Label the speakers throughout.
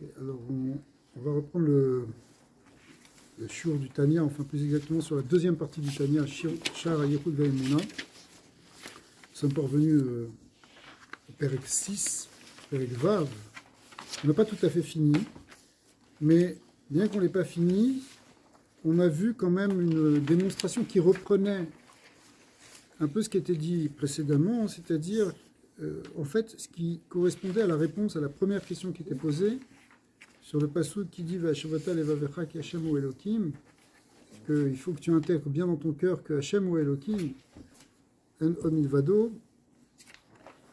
Speaker 1: Ok, alors on va reprendre le shiur du Tanya, enfin plus exactement sur la deuxième partie du Tanya, Shar Yehud Ve'emuna. Nous sommes parvenus au Perek 6, Perek Vav. On n'a pas tout à fait fini, mais bien qu'on n'ait pas fini, on a vu quand même une démonstration qui reprenait un peu ce qui était dit précédemment, c'est-à-dire en fait ce qui correspondait à la réponse à la première question qui était posée sur le passouk qui dit Va'ashavata levavecha ki Hashem hu Elokim, qu'il faut que tu intègres bien dans ton cœur que Hashem hu Elokim, en od milvado,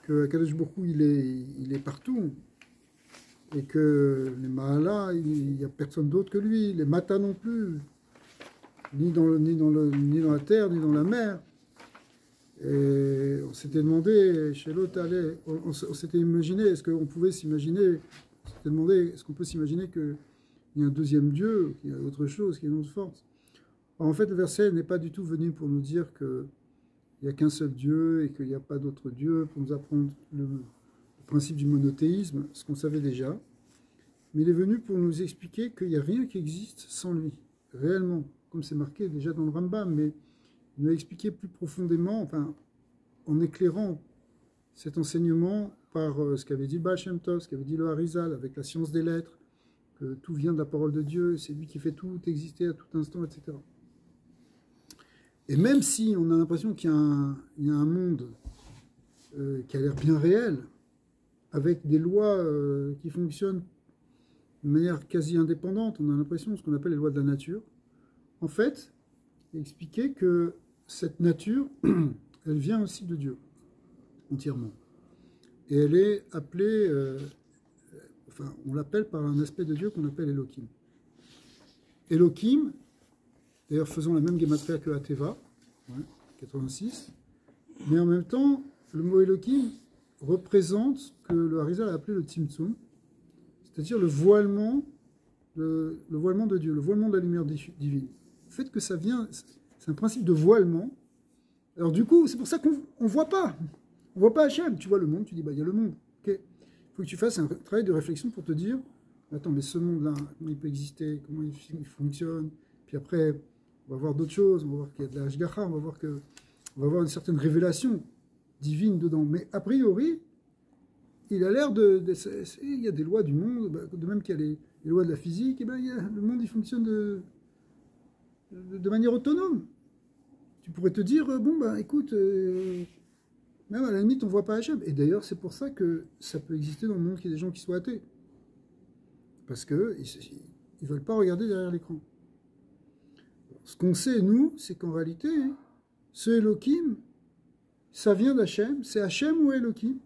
Speaker 1: que Akadosh Baruch Hu il est partout, et que les Mahala, il n'y a personne d'autre que lui, les Mata non plus, ni dans la terre, ni dans la mer. Et on s'était demandé, chez l'autre, on s'était imaginé, est-ce qu'on pouvait s'imaginer, on s'était demandé, est-ce qu'on peut s'imaginer qu'il y a un deuxième Dieu, qu'il y a autre chose, qu'il y a une autre force. Alors, en fait, le verset n'est pas du tout venu pour nous dire qu'il n'y a qu'un seul Dieu et qu'il n'y a pas d'autre Dieu, pour nous apprendre le principe du monothéisme, ce qu'on savait déjà. Mais il est venu pour nous expliquer qu'il n'y a rien qui existe sans lui, réellement, comme c'est marqué déjà dans le Rambam, mais il nous a expliqué plus profondément, enfin, en éclairant cet enseignement par ce qu'avait dit Baal Shem Tov, ce qu'avait dit le Harizal, avec la science des lettres, que tout vient de la parole de Dieu, c'est lui qui fait tout exister à tout instant, etc. Et même si on a l'impression qu'il y a un monde qui a l'air bien réel, avec des lois qui fonctionnent de manière quasi indépendante, on a l'impression de ce qu'on appelle les lois de la nature, en fait, il expliquait que cette nature, elle vient aussi de Dieu, entièrement. Et elle est appelée, enfin, on l'appelle par un aspect de Dieu qu'on appelle Elohim. Elohim, d'ailleurs faisons la même gematria que Ateva, 86, mais en même temps, le mot Elohim représente ce que le Harizal a appelé le Tzimtzum, c'est-à-dire le voilement de Dieu, le voilement de la lumière divine. Le fait que ça vient, c'est un principe de voilement. Alors du coup, c'est pour ça qu'on ne voit pas. On ne voit pas Hachem. Tu vois le monde, tu dis, bah, il y a le monde. Okay. Il faut que tu fasses un travail de réflexion pour te dire, attends, mais ce monde-là, comment il peut exister, comment il fonctionne. Puis après, on va voir d'autres choses, on va voir qu'il y a de la Hashgacha, on va voir une certaine révélation divine dedans. Mais a priori, il a l'air il y a des lois du monde, de même qu'il y a les lois de la physique, et ben, le monde il fonctionne de manière autonome. Tu pourrais te dire, bon, bah, écoute, même à la limite, on ne voit pas Hachem. Et d'ailleurs, c'est pour ça que ça peut exister dans le monde qu'il y ait des gens qui soient athées. Parce qu'ils ne veulent pas regarder derrière l'écran. Ce qu'on sait, nous, c'est qu'en réalité, ce Elohim, ça vient d'Hachem, c'est Hachem ou Elohim.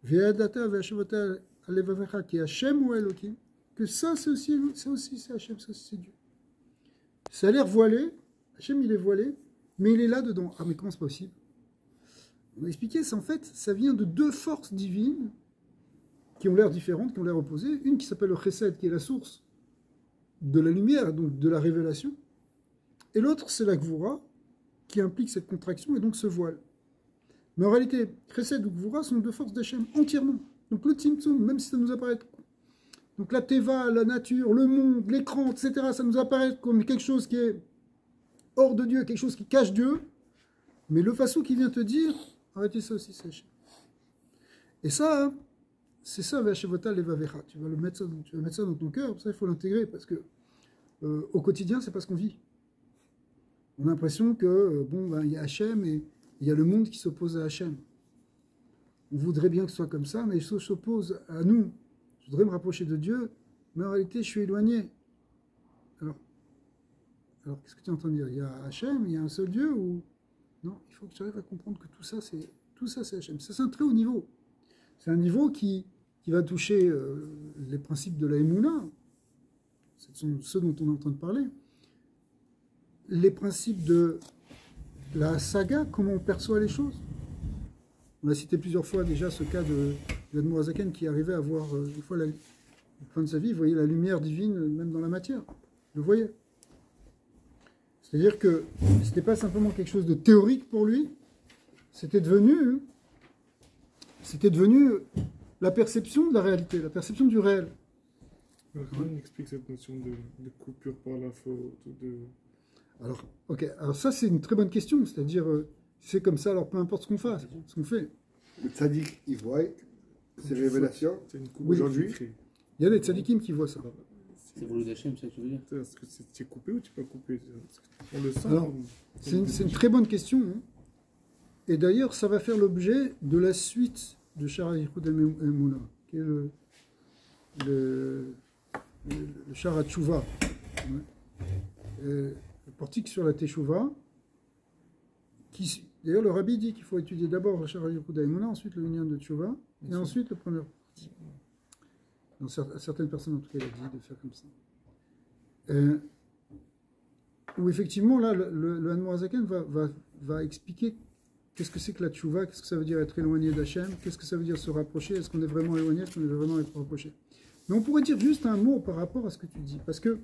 Speaker 1: Ve'adata ve'ashavata alevavecha qui est Hachem ou Elohim. Que ça, c'est aussi c'est Hachem, ça aussi c'est Dieu. Ça a l'air voilé, Hachem il est voilé, mais il est là dedans. Ah mais comment c'est possible? On a expliqué, en fait, ça vient de deux forces divines qui ont l'air différentes, qui ont l'air opposées. Une qui s'appelle le Chesed, qui est la source de la lumière, donc de la révélation. Et l'autre, c'est la Gvura, qui implique cette contraction et donc ce voile. Mais en réalité, Chesed ou Gvura sont deux forces d'Hachem entièrement. Donc le Tzimtzum, même si ça nous apparaît... Donc la Teva, la nature, le monde, l'écran, etc., ça nous apparaît comme quelque chose qui est hors de Dieu, quelque chose qui cache Dieu. Mais le façon qui vient te dire, arrêtez ça aussi, c'est Hachem. Et ça, c'est ça, V'ashavata levavecha. Tu vas mettre ça dans ton cœur, ça il faut l'intégrer, parce que au quotidien, c'est pas ce qu'on vit. On a l'impression que, bon, ben, il y a Hachem et il y a le monde qui s'oppose à Hachem. On voudrait bien que ce soit comme ça, mais il s'oppose à nous. Je voudrais me rapprocher de Dieu, mais en réalité, je suis éloigné. Alors qu'est-ce que tu es en train de dire? Il y a Hachem, il y a un seul Dieu ou... Non, il faut que tu arrives à comprendre que tout ça, c'est Hachem. Ça, c'est un très haut niveau. C'est un niveau qui va toucher les principes de la Emouna. Ce sont ceux dont on est en train de parler. Les principes de la saga, comment on perçoit les choses. On a cité plusieurs fois déjà ce cas de l'Admour Hazaken qui arrivait à voir, une fois la fin de sa vie, il voyait la lumière divine même dans la matière. Il le voyait. C'est-à-dire que ce n'était pas simplement quelque chose de théorique pour lui, c'était devenu la perception de la réalité, la perception du réel.
Speaker 2: Rien n'explique cette notion de coupure par la faute.
Speaker 1: Alors, ok, alors ça c'est une très bonne question, c'est-à-dire, c'est comme ça, alors peu importe ce qu'on fasse, ce qu'on fait.
Speaker 3: Le tzaddik, il voit ces révélations.
Speaker 2: C'est une coupe
Speaker 1: Oui,
Speaker 3: aujourd'hui.
Speaker 1: Il y a des tzadikim qui voient ça.
Speaker 4: C'est voulu d'Hachem, c'est ça que tu veux dire?
Speaker 2: Est-ce que tu es coupé ou tu n'es pas coupé? On le sent.
Speaker 1: Alors, c'est une très bonne question, hein. Et d'ailleurs, ça va faire l'objet de la suite de Shara Yichud Emunah, qui est le Shara Tshuva. Le portique sur la Teshuvah, qui, d'ailleurs, le rabbi dit qu'il faut étudier d'abord le Shara Yichud Emunah, ensuite le Minyan de Tshuva, et ensuite le premier portique. Dans certaines personnes, en tout cas, il a dit de faire comme ça. Où effectivement, là, le Hanmur Hazaken va expliquer qu'est-ce que c'est que la tchouva, qu'est-ce que ça veut dire être éloigné d'Hachem, qu'est-ce que ça veut dire se rapprocher, est-ce qu'on est vraiment éloigné, est-ce qu'on est vraiment rapproché. Mais on pourrait dire juste un mot par rapport à ce que tu dis, parce que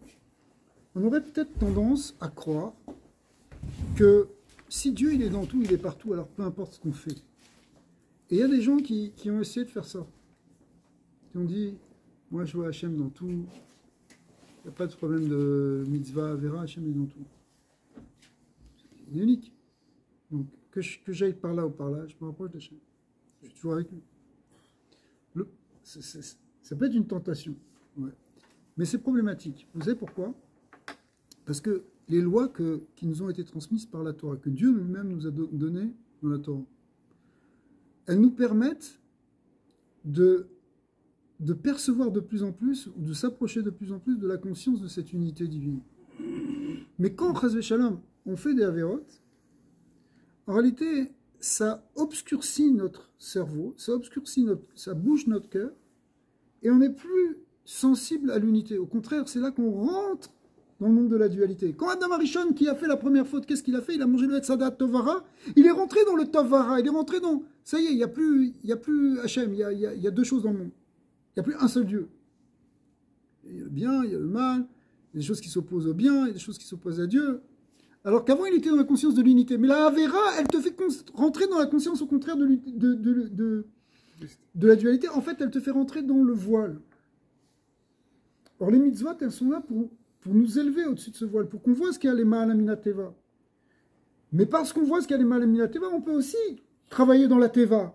Speaker 1: on aurait peut-être tendance à croire que si Dieu il est dans tout, il est partout, alors peu importe ce qu'on fait. Et il y a des gens qui ont essayé de faire ça, qui ont dit, moi je vois Hachem dans tout, il n'y a pas de problème de mitzvah, Avera, Hachem est dans tout. C'est unique. Donc, que j'aille par là ou par là, je me rapproche d'Hachem. Je suis toujours avec lui. Ça peut être une tentation. Ouais. Mais c'est problématique. Vous savez pourquoi? Parce que les lois qui nous ont été transmises par la Torah, que Dieu lui-même nous a données dans la Torah, elles nous permettent de percevoir de plus en plus, ou de s'approcher de plus en plus de la conscience de cette unité divine. Mais quand, Chas v'Shalom, on fait des avérotes, en réalité, ça obscurcit notre cerveau, ça bouge notre cœur, et on n'est plus sensible à l'unité. Au contraire, c'est là qu'on rentre dans le monde de la dualité. Quand Adam Arishon, qui a fait la première faute, qu'est-ce qu'il a fait? Il a mangé le Hetzadat Tovara, il est rentré dans le Tovara, il est rentré dans... Ça y est, il n'y a plus Hachem, il y a deux choses dans le monde. Il n'y a plus un seul Dieu. Il y a le bien, il y a le mal, il y a des choses qui s'opposent au bien, il y a des choses qui s'opposent à Dieu. Alors qu'avant, il était dans la conscience de l'unité. Mais la Avera, elle te fait rentrer dans la conscience au contraire de la dualité. En fait, elle te fait rentrer dans le voile. Or, les mitzvot, elles sont là pour nous élever au-dessus de ce voile, pour qu'on voit ce qu'il y a les Ma'alamina Teva. Mais parce qu'on voit ce qu'il y a les Ma'alamina Teva, on peut aussi travailler dans la Teva.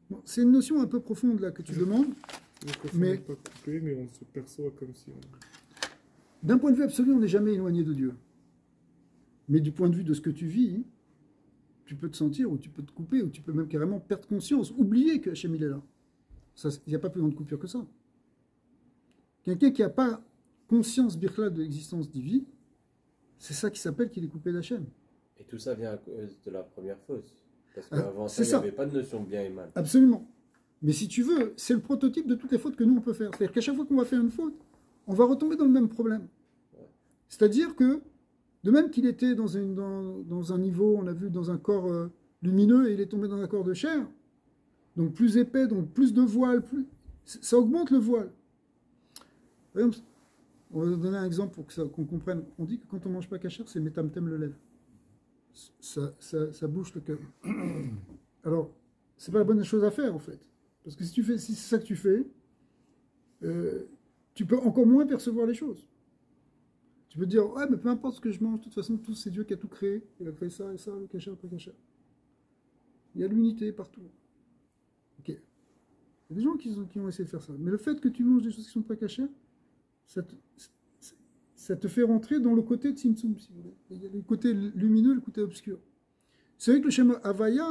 Speaker 1: Bon, c'est une notion un peu profonde là que tu demandes.
Speaker 2: Mais pas coupé, mais on se perçoit comme si on...
Speaker 1: D'un point de vue absolu, on n'est jamais éloigné de Dieu. Mais du point de vue de ce que tu vis, tu peux te sentir, ou tu peux te couper, ou tu peux même carrément perdre conscience, oublier que Hachem il est là. Il n'y a pas plus grande coupure que ça. Quelqu'un qui n'a pas conscience, birkla, de l'existence divine, c'est ça qui s'appelle qu'il est coupé d'Hachem.
Speaker 5: Et tout ça vient à cause de la première fausse. Parce qu'avant ça, il n'y avait pas de notion de bien et mal.
Speaker 1: Absolument. Mais si tu veux, c'est le prototype de toutes les fautes que nous on peut faire. C'est-à-dire qu'à chaque fois qu'on va faire une faute, on va retomber dans le même problème. C'est-à-dire que, de même qu'il était dans un niveau, on a vu, dans un corps lumineux, et il est tombé dans un corps de chair, donc plus épais, donc plus de voile, ça augmente le voile. Par exemple, on va donner un exemple pour qu'on comprenne. On dit que quand on ne mange pas cachère, c'est métamtem le lève. Ça bouche le cœur. Alors, c'est pas la bonne chose à faire, en fait. Parce que si c'est ça que tu fais, tu peux encore moins percevoir les choses. Tu peux te dire, ouais, mais peu importe ce que je mange, de toute façon, tout c'est Dieu qui a tout créé. Il a créé ça et ça, le cachère, pas cachère. Il y a l'unité partout. Ok. Il y a des gens qui ont essayé de faire ça. Mais le fait que tu manges des choses qui ne sont pas cachères, ça te fait rentrer dans le côté de Tzimtzum, si vous voulez. Il y a le côté lumineux et le côté obscur. C'est vrai que le Shem Havaya,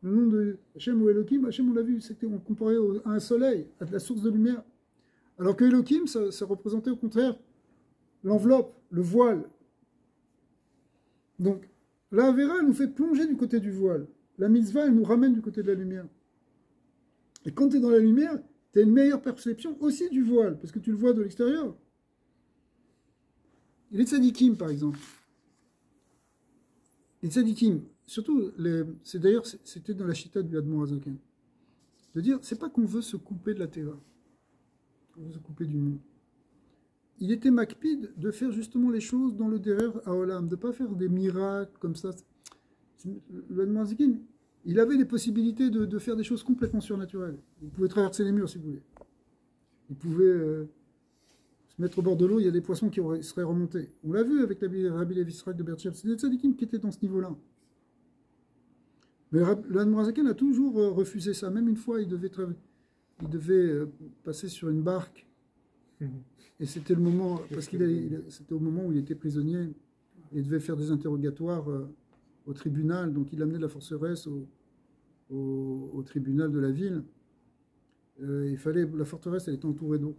Speaker 1: le nom de Hachem ou Elohim, Hachem, on l'a vu, c'était comparé à un soleil, à de la source de lumière. Alors que Elohim, ça représentait au contraire l'enveloppe, le voile. Donc, la Avera, elle nous fait plonger du côté du voile. La mitzvah, elle nous ramène du côté de la lumière. Et quand tu es dans la lumière, tu as une meilleure perception aussi du voile, parce que tu le vois de l'extérieur. Les tzadikim, par exemple. Les tzadikim, surtout, c'était dans la chita du Admor Hazaken, de dire, c'est pas qu'on veut se couper de la Teva, on veut se couper du monde. Il était makpid de faire justement les choses dans le derer haolam, de ne pas faire des miracles comme ça. Le Admor Hazaken, il avait des possibilités de faire des choses complètement surnaturelles. Vous pouvez traverser les murs si vous voulez. il pouvait se mettre au bord de l'eau, il y a des poissons qui seraient remontés. On l'a vu avec Rabbi Levi Israël de Bertchev, c'est des tzadikim qui étaient dans ce niveau-là. Mais le Admorazaken a toujours refusé ça. Même une fois, il devait passer sur une barque. Et c'était le moment, parce c'était au moment où il était prisonnier. Il devait faire des interrogatoires au tribunal. Donc il amenait la forteresse au tribunal de la ville. La forteresse, elle était entourée d'eau.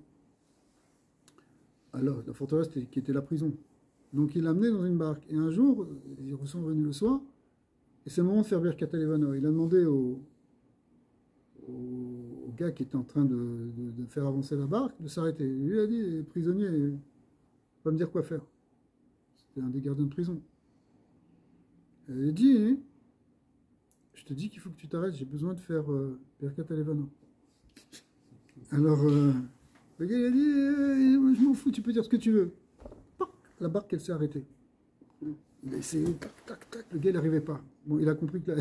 Speaker 1: Alors, la forteresse qui était la prison. Donc il l'a amené dans une barque. Et un jour, ils sont revenus le soir. Et c'est le moment de faire Birkat Halevana. Il a demandé au gars qui était en train de faire avancer la barque de s'arrêter. Lui a dit, prisonnier, va me dire quoi faire. C'était un des gardiens de prison. Il a dit, je te dis qu'il faut que tu t'arrêtes, j'ai besoin de faire Birkat Halevana. Alors, le gars il a dit, je m'en fous, tu peux dire ce que tu veux. La barque, elle s'est arrêtée. Il a essayé, tac, tac, tac, le gars, il n'arrivait pas. Bon, il a compris que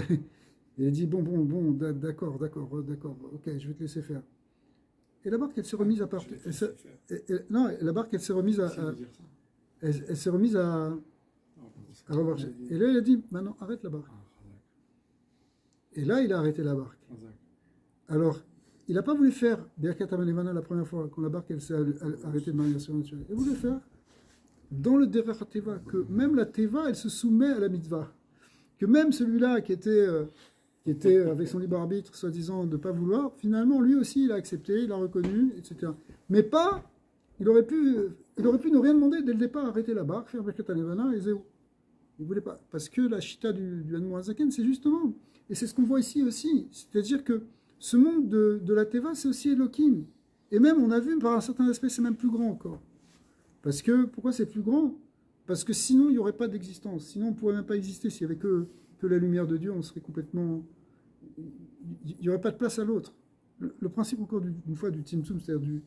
Speaker 1: il a dit, bon, d'accord, ok, je vais te laisser faire. Et la barque, elle s'est remise à partir. Non, la barque, elle s'est remise elle s'est remise à remarcher. Et là, il a dit, maintenant, arrête la barque. Et là, il a arrêté la barque. Alors, il n'a pas voulu faire Birkat Halevana la première fois, quand la barque, elle s'est arrêtée de manière surnaturelle. Il voulait faire dans le Derer HaTeva, que même la Teva, elle se soumet à la mitzvah. Que même celui-là qui était avec son libre arbitre, soi-disant de ne pas vouloir, finalement, lui aussi, il a accepté, il a reconnu, etc. Mais pas, il aurait pu ne rien demander dès le départ, arrêter la barque, faire Birkat Halevana et zéro. Il ne voulait pas. Parce que la chita du Admorazaken, c'est justement, et c'est ce qu'on voit ici aussi, c'est-à-dire que ce monde de la Teva, c'est aussi Elohim. Et même, on a vu, par un certain aspect, c'est même plus grand encore. Parce que, pourquoi c'est plus grand? Parce que sinon, il n'y aurait pas d'existence. Sinon, on ne pourrait même pas exister. S'il n'y avait que la lumière de Dieu, on serait complètement... Il n'y aurait pas de place à l'autre. Le principe, encore une fois, du Tzimtzum, c'est-à-dire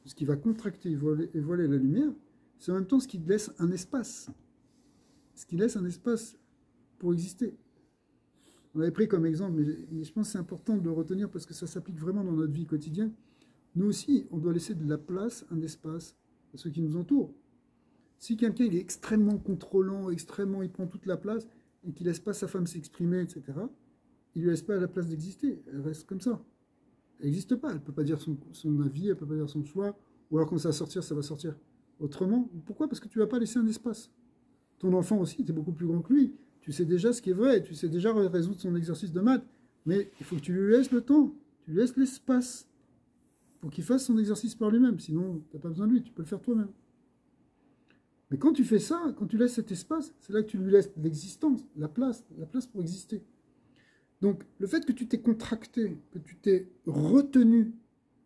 Speaker 1: ce qui va contracter et voiler la lumière, c'est en même temps ce qui laisse un espace. Ce qui laisse un espace pour exister. On avait pris comme exemple, mais je pense que c'est important de le retenir parce que ça s'applique vraiment dans notre vie quotidienne. Nous aussi, on doit laisser de la place, un espace, à ceux qui nous entourent. Si quelqu'un il est extrêmement contrôlant, il prend toute la place et qu'il ne laisse pas sa femme s'exprimer, etc., il ne lui laisse pas la place d'exister. Elle reste comme ça. Elle n'existe pas. Elle ne peut pas dire son avis, elle ne peut pas dire son choix. Ou alors quand ça va sortir, ça va sortir autrement. Pourquoi? Parce que tu ne vas pas laisser un espace. Ton enfant aussi, tu es beaucoup plus grand que lui. Tu sais déjà ce qui est vrai, tu sais déjà résoudre son exercice de maths. Mais il faut que tu lui laisses le temps, tu lui laisses l'espace pour qu'il fasse son exercice par lui-même. Sinon, tu n'as pas besoin de lui, tu peux le faire toi-même. Mais quand tu fais ça, quand tu laisses cet espace, c'est là que tu lui laisses l'existence, la place pour exister. Donc, le fait que tu t'es contracté, que tu t'es retenu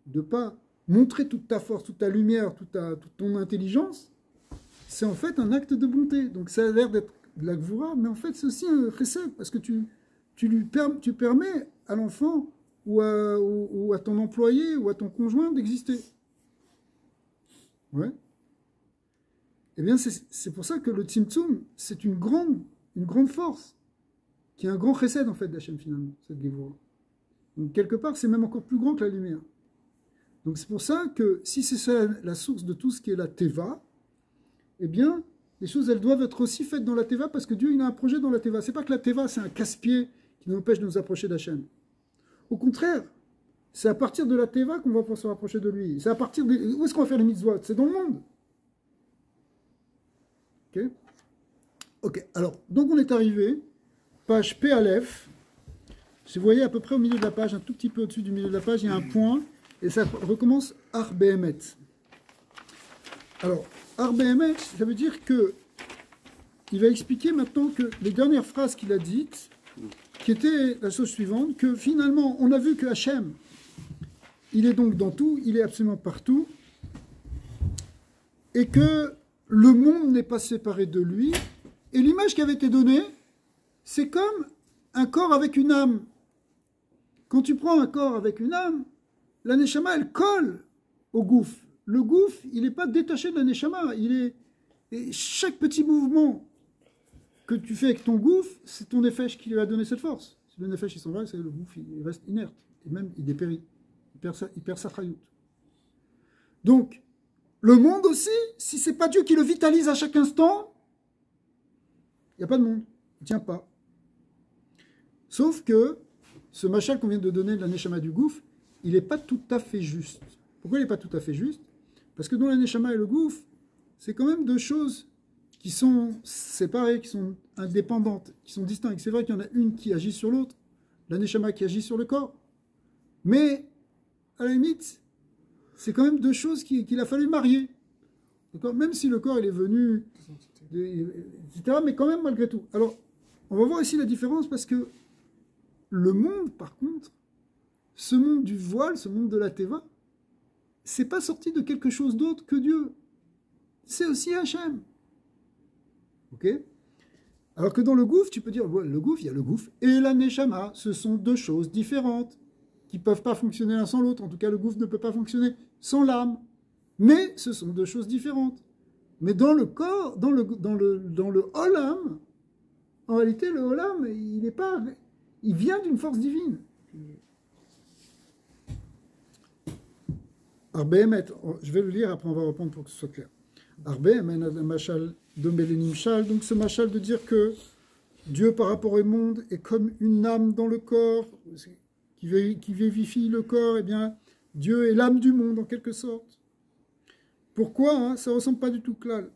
Speaker 1: de ne pas montrer toute ta force, toute ta lumière, toute ton intelligence, c'est en fait un acte de bonté. Donc, ça a l'air d'être de la gvoura, mais en fait, c'est aussi un chesed, parce que tu permets à l'enfant ou à ton employé ou à ton conjoint d'exister. Ouais. Eh bien, c'est pour ça que le Tzimtzum, c'est une grande force, qui est un grand chesed, en fait, d'Hachem, finalement, cette gvoura. Donc, quelque part, c'est même encore plus grand que la lumière. Donc, c'est pour ça que, si c'est ça la source de tout ce qui est la Teva, eh bien, les choses, elles doivent être aussi faites dans la Teva, parce que Dieu, il a un projet dans la Teva. C'est pas que la Teva, c'est un casse-pied qui nous empêche de nous approcher d'Hachem. Au contraire, c'est à partir de la Teva qu'on va pouvoir se rapprocher de lui. C'est à partir de... Où est-ce qu'on va faire les mitzvot? C'est dans le monde. Ok, alors, donc on est arrivé, page P Aleph. Si vous voyez à peu près au milieu de la page, un tout petit peu au-dessus du milieu de la page, il y a un point, et ça recommence Ar Behemet. Alors, Ar Behemet, ça veut dire que il va expliquer maintenant que les dernières phrases qu'il a dites, qui étaient la chose suivante, que finalement, on a vu que Hachem, il est donc dans tout, il est absolument partout, et que le monde n'est pas séparé de lui, et l'image qui avait été donnée, c'est comme un corps avec une âme. Quand tu prends un corps avec une âme, la neshama, elle colle au gouffre. Le gouffre, il n'est pas détaché de la neshama. Et chaque petit mouvement que tu fais avec ton gouffre, c'est ton nefesh qui lui a donné cette force. Si le nefesh il s'en va, c'est le gouffre, il reste inerte. Et même, il dépérit. Il perd sa chayout. Donc, le monde aussi, si ce n'est pas Dieu qui le vitalise à chaque instant, il n'y a pas de monde. Il ne tient pas. Sauf que ce machal qu'on vient de donner de la Neshama du gouffre, il n'est pas tout à fait juste. Pourquoi il n'est pas tout à fait juste? Parce que dans la Neshama et le gouffre, c'est quand même deux choses qui sont séparées, qui sont indépendantes, qui sont distinctes. C'est vrai qu'il y en a une qui agit sur l'autre, la Neshama qui agit sur le corps. Mais, à la limite, c'est quand même deux choses qu'il a fallu marier. D'accord? Même si le corps il est venu, etc. Mais quand même, malgré tout. Alors, on va voir ici la différence parce que le monde, par contre, ce monde du voile, ce monde de la Teva, c'est pas sorti de quelque chose d'autre que Dieu. C'est aussi Hachem. Ok? Alors que dans le gouffre, tu peux dire, ouais, le gouffre, il y a le gouffre et la Neshama, ce sont deux choses différentes qui ne peuvent pas fonctionner l'un sans l'autre. En tout cas, le gouffre ne peut pas fonctionner sans l'âme. Mais ce sont deux choses différentes. Mais dans le corps, dans le Olam, en réalité, le Olam, il n'est pas... Il vient d'une force divine. Arbemet, je vais le lire, après on va reprendre pour que ce soit clair. Arbemet, machal de donc ce machal de dire que Dieu par rapport au monde est comme une âme dans le corps, qui vivifie le corps, et bien Dieu est l'âme du monde en quelque sorte. Pourquoi hein, ça ne ressemble pas du tout klal?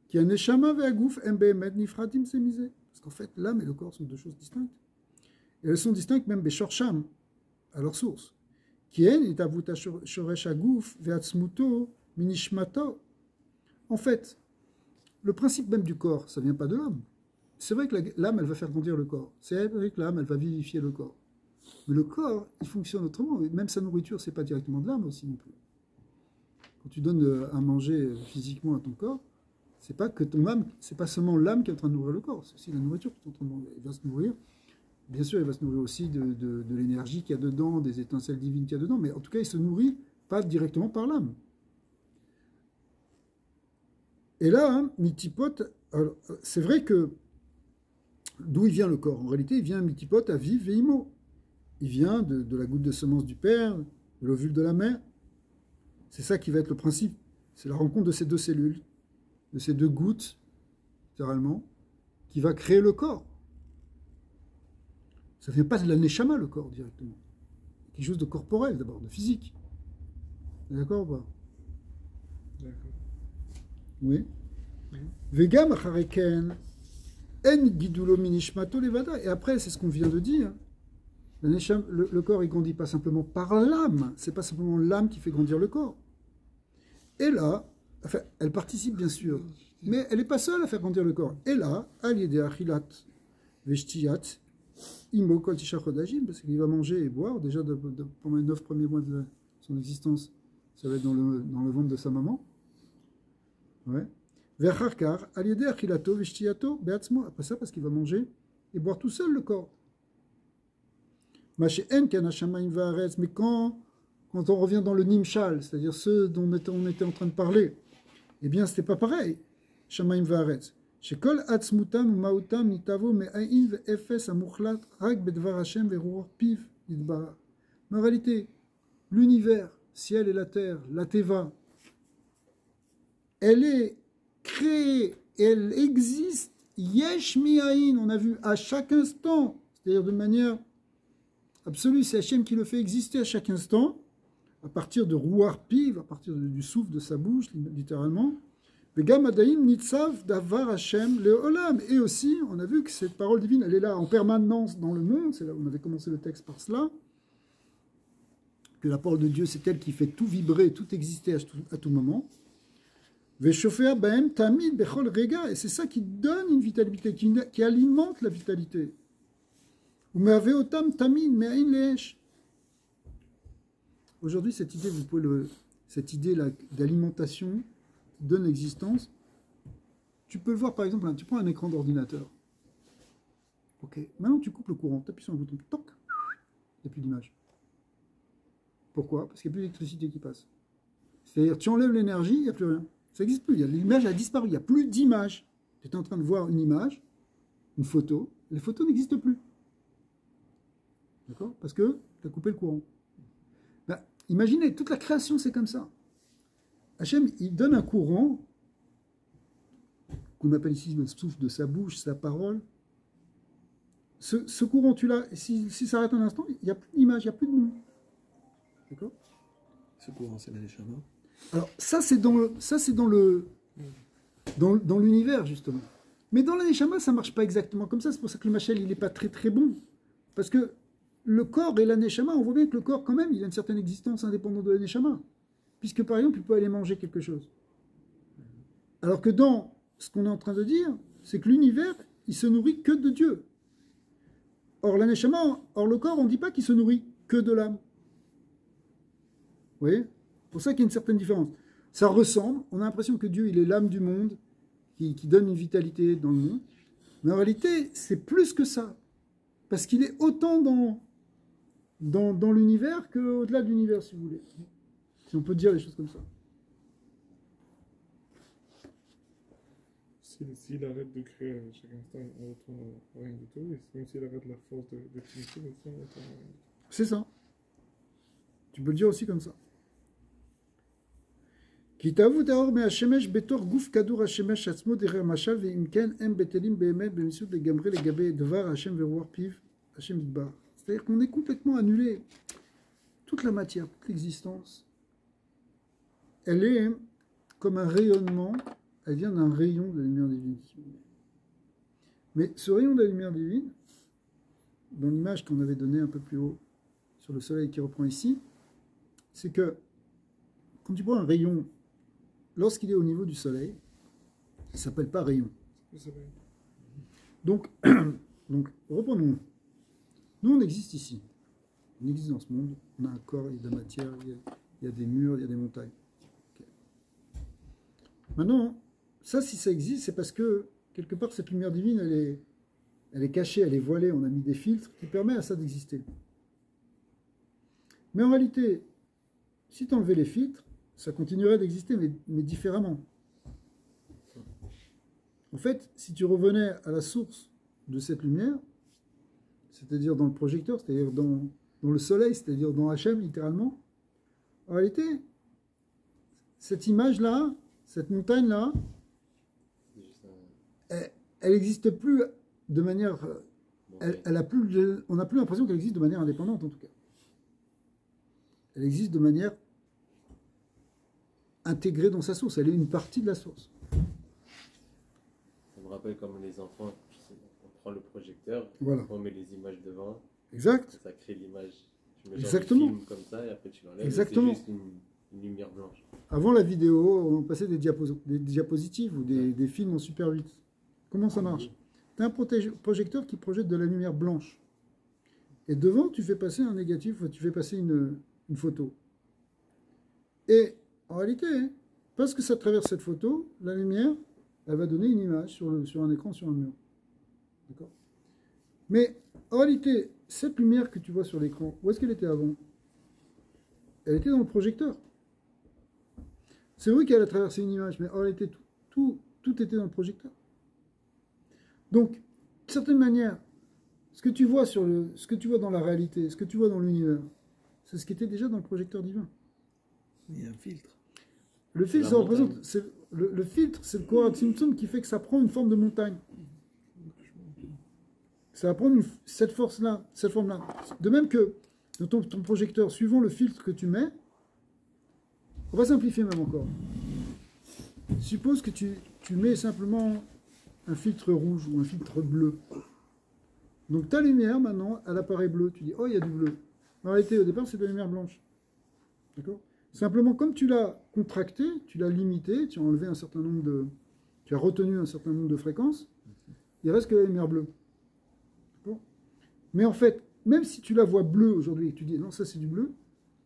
Speaker 1: Qui a neshama ve'agouf embemet nifradim semisé. Parce qu'en fait, l'âme et le corps sont deux choses distinctes. Et elles sont distinctes même beshorsham, à leur source. Qui est nitavuta shoresh agouf ve'atzmuto minishmato. En fait, le principe même du corps, ça ne vient pas de l'âme. C'est vrai que l'âme, elle va faire grandir le corps. C'est vrai que l'âme, elle va vivifier le corps. Mais le corps, il fonctionne autrement. Même sa nourriture, ce n'est pas directement de l'âme aussi non plus. Quand tu donnes à manger physiquement à ton corps, c'est pas que ton âme, c'est pas seulement l'âme qui est en train de nourrir le corps, c'est aussi la nourriture qui est en train de nourrir. Il va se nourrir. Bien sûr, il va se nourrir aussi de l'énergie qu'il y a dedans, des étincelles divines qu'il y a dedans, mais en tout cas, il se nourrit pas directement par l'âme. Et là, hein, Mitipote, c'est vrai que d'où il vient le corps? En réalité, il vient Mitipote à Viv Veimo. Il vient de la goutte de semence du père, de l'ovule de la mère. C'est ça qui va être le principe. C'est la rencontre de ces deux cellules, de ces deux gouttes, littéralement, qui va créer le corps. Ça ne vient pas de la neshama, le corps, directement. Quelque chose de corporel, d'abord, de physique. D'accord ou pas?
Speaker 2: D'accord.
Speaker 1: Oui. Vegam achareken en gidulo minishmato levada. Et après, c'est ce qu'on vient de dire. Le corps, il grandit pas simplement par l'âme. C'est pas simplement l'âme qui fait grandir le corps. Et là, enfin, elle participe bien sûr, mais elle n'est pas seule à faire grandir le corps. Et là, aliyede achilat veshtiyat imo kol tisha chodashim, parce qu'il va manger et boire déjà pendant les 9 premiers mois de son existence. Ça va être dans le ventre de sa maman. Ouais. Vercharkar aliyede achilato veshtiyato beatzmo. Après ça, parce qu'il va manger et boire tout seul le corps. Mais quand on revient dans le Nimshal, c'est-à-dire ceux dont on était en train de parler, eh bien, ce n'était pas pareil. Shamaim va'aretz. Shekol atzmutam ou mautam nitavo me'ain ve'efes amuchlat rak bedvar Hashem ve'ruor piv yidbara. Mais en réalité, l'univers, ciel et la terre, la teva, elle est créée, elle existe, yesh mi'ain, on a vu à chaque instant, c'est-à-dire de manière absolue, c'est Hachem qui le fait exister à chaque instant, à partir de Ruar Piv, à partir du souffle de sa bouche, littéralement. Vegam Adaim Nitzav Davar Hachem Leolam. Et aussi, on a vu que cette parole divine, elle est là en permanence dans le monde, c'est là où on avait commencé le texte par cela, que la parole de Dieu, c'est elle qui fait tout vibrer, tout exister à tout moment. Veshofea Baem Tamid Bechol Rega. Et c'est ça qui donne une vitalité, qui alimente la vitalité. Aujourd'hui, cette idée, cette idée d'alimentation qui donne l'existence, tu peux le voir par exemple, tu prends un écran d'ordinateur. Ok, maintenant tu coupes le courant, tu appuies sur un bouton, toc, il n'y a plus d'image. Pourquoi? Parce qu'il n'y a plus d'électricité qui passe. C'est-à-dire, tu enlèves l'énergie, il n'y a plus rien. Ça n'existe plus, l'image a disparu, il n'y a plus d'image. Tu es en train de voir une image, une photo, les photos n'existent plus. D'accord? Parce que tu as coupé le courant. Ben, imaginez, toute la création, c'est comme ça. Hachem, il donne un courant qu'on appelle ici le souffle de sa bouche, sa parole. Ce courant, tu l'as, si ça arrête un instant, il n'y a plus d'image, il n'y a plus de nom. D'accord?
Speaker 6: Ce courant, c'est la Neshama.
Speaker 1: Alors, ça, c'est dans l'univers, justement. Mais dans la Neshama, ça ne marche pas exactement comme ça. C'est pour ça que le Machel, il n'est pas très très bon. Parce que le corps et la Neshama, on voit bien que le corps, quand même, il a une certaine existence indépendante de la Neshama. Puisque, par exemple, il peut aller manger quelque chose. Alors que dans ce qu'on est en train de dire, c'est que l'univers, il se nourrit que de Dieu. Or, la Neshama, or le corps, on ne dit pas qu'il se nourrit que de l'âme. Vous voyez? C'est pour ça qu'il y a une certaine différence. Ça ressemble, on a l'impression que Dieu, il est l'âme du monde, qui donne une vitalité dans le monde. Mais en réalité, c'est plus que ça. Parce qu'il est autant dans l'univers qu'au-delà de l'univers, si vous voulez. Si on peut dire les choses comme ça.
Speaker 2: S'il arrête de créer à chaque instant, on retourne à rien du tout. Et même s'il arrête la force de création, on retourne à rien du tout.
Speaker 1: C'est ça. Tu peux le dire aussi comme ça. כי תאהבו את האור מהשמש בתוך גוף כדור השמש עצמו דרך משל, ואם כן הם בטלים באמת במציאות לגמרי לגבי דבר השם ורוח פיו השם יתברך. C'est-à-dire qu'on est complètement annulé. Toute la matière, toute l'existence, elle est comme un rayonnement, elle vient d'un rayon de la lumière divine. Mais ce rayon de la lumière divine, dans l'image qu'on avait donnée un peu plus haut sur le soleil qui reprend ici, c'est que quand tu prends un rayon, lorsqu'il est au niveau du soleil, il ne s'appelle pas rayon. Donc reprenons. Nous, on existe ici. On existe dans ce monde. On a un corps, il y a de la matière, il y a des murs, il y a des montagnes. Okay. Maintenant, ça, si ça existe, c'est parce que, quelque part, cette lumière divine, elle est cachée, elle est voilée. On a mis des filtres qui permettent à ça d'exister. Mais en réalité, si tu enlevais les filtres, ça continuerait d'exister, mais différemment. En fait, si tu revenais à la source de cette lumière, c'est-à-dire dans le projecteur, c'est-à-dire dans le soleil, c'est-à-dire dans Hachem, littéralement, en réalité, cette image-là, cette montagne-là, elle n'existe plus de manière... on n'a plus l'impression qu'elle existe de manière indépendante, en tout cas. Elle existe de manière intégrée dans sa source. Elle est une partie de la source.
Speaker 5: Ça me rappelle comme les enfants, on prend le projecteur,
Speaker 1: voilà.
Speaker 5: On met les images devant.
Speaker 1: Exact.
Speaker 5: Ça crée l'image. Tu mets
Speaker 1: exactement.
Speaker 5: Un film comme ça et après tu l'enlèves.
Speaker 1: Exactement.
Speaker 5: C'est juste une lumière blanche.
Speaker 1: Avant la vidéo, on passait des diapositives ou des films en Super 8. Comment ça marche? Tu as un projecteur qui projette de la lumière blanche. Et devant, tu fais passer un négatif, tu fais passer une photo. Et en réalité, parce que ça traverse cette photo, la lumière, elle va donner une image sur un écran, sur un mur. D'accord? Mais en réalité, cette lumière que tu vois sur l'écran, où est-ce qu'elle était avant? Elle était dans le projecteur. C'est vrai qu'elle a traversé une image, mais en réalité, tout était dans le projecteur. Donc, de certaine manière, ce que tu vois dans la réalité, ce que tu vois dans l'univers, c'est ce qui était déjà dans le projecteur divin.
Speaker 6: Il y a un filtre.
Speaker 1: Le filtre, ça représente. Le filtre, c'est le Koharat Tzimtzum qui fait que ça prend une forme de montagne. Ça va prendre cette force-là, cette forme-là. De même que dans ton projecteur, suivant le filtre que tu mets, on va simplifier même encore. Suppose que tu mets simplement un filtre rouge ou un filtre bleu. Donc ta lumière, maintenant, elle apparaît bleue. Tu dis, oh, il y a du bleu. En réalité, au départ, c'est de la lumière blanche. D'accord? Simplement, comme tu l'as contracté, tu l'as limité, tu as enlevé un certain nombre de... Tu as retenu un certain nombre de fréquences, il reste que la lumière bleue. D'accord? Mais en fait, même si tu la vois bleue aujourd'hui et que tu dis, non, ça c'est du bleu,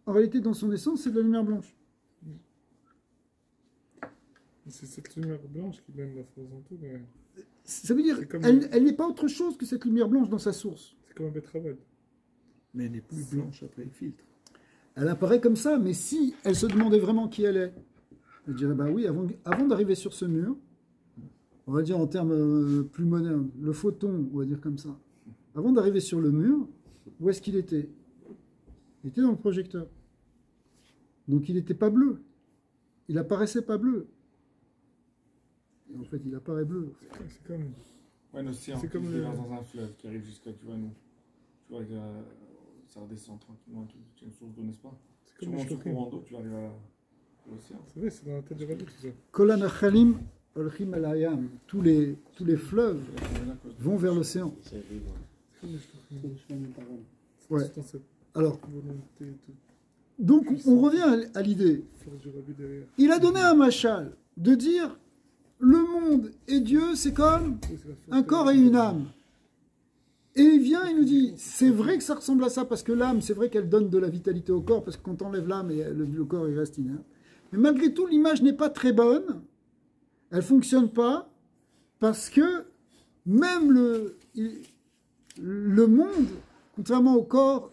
Speaker 1: en réalité, dans son essence, c'est de la lumière blanche.
Speaker 2: C'est cette lumière blanche qui donne la force en tout. Mais...
Speaker 1: Ça veut dire, elle n'est pas autre chose que cette lumière blanche dans sa source.
Speaker 2: C'est comme un betterave.
Speaker 6: Mais elle n'est plus blanche après le filtre.
Speaker 1: Elle apparaît comme ça, mais si elle se demandait vraiment qui elle est, elle dirait, bah oui, avant d'arriver sur ce mur, on va dire en termes plus modernes, le photon, on va dire comme ça, avant d'arriver sur le mur, où est-ce qu'il était? Il était dans le projecteur. Donc il n'était pas bleu. il apparaissait pas bleu. Et en fait, il apparaît bleu.
Speaker 2: C'est comme.
Speaker 7: Ouais, l'océan,
Speaker 2: C'est
Speaker 7: c'est
Speaker 2: comme
Speaker 7: comme
Speaker 2: le-
Speaker 7: dans un fleuve qui arrive jusqu'à, tu vois, nous. Tu vois, ça redescend tranquillement, tu as une source d'eau, n'est-ce pas?
Speaker 2: C'est
Speaker 7: Tu
Speaker 2: comme le
Speaker 7: remontes ce
Speaker 2: shlochim.
Speaker 7: courant d'eau, tu arrives à l'océan.
Speaker 2: C'est vrai, c'est dans la tête du rabbi tout ça.
Speaker 1: Kol hanachalim holchim el hayam. Tous les fleuves vont vers l'océan.
Speaker 5: C'est vivre.
Speaker 2: C'est comme le shlochim.
Speaker 4: C'est le chemin de parole.
Speaker 1: Ouais.
Speaker 2: C'est dans cette
Speaker 1: Alors,
Speaker 2: volonté de
Speaker 1: donc on revient à l'idée.
Speaker 2: force du rabbi derrière.
Speaker 1: Il a donné un machal de dire le monde et Dieu, c'est comme
Speaker 2: Oui, c'est la force
Speaker 1: un
Speaker 2: de
Speaker 1: corps
Speaker 2: la-
Speaker 1: et une âme. Et il vient, il nous dit, c'est vrai que ça ressemble à ça, parce que l'âme, c'est vrai qu'elle donne de la vitalité au corps, parce que quand on enlève l'âme, le corps, il reste inerte. Mais malgré tout, l'image n'est pas très bonne, elle ne fonctionne pas, parce que même le monde, contrairement au corps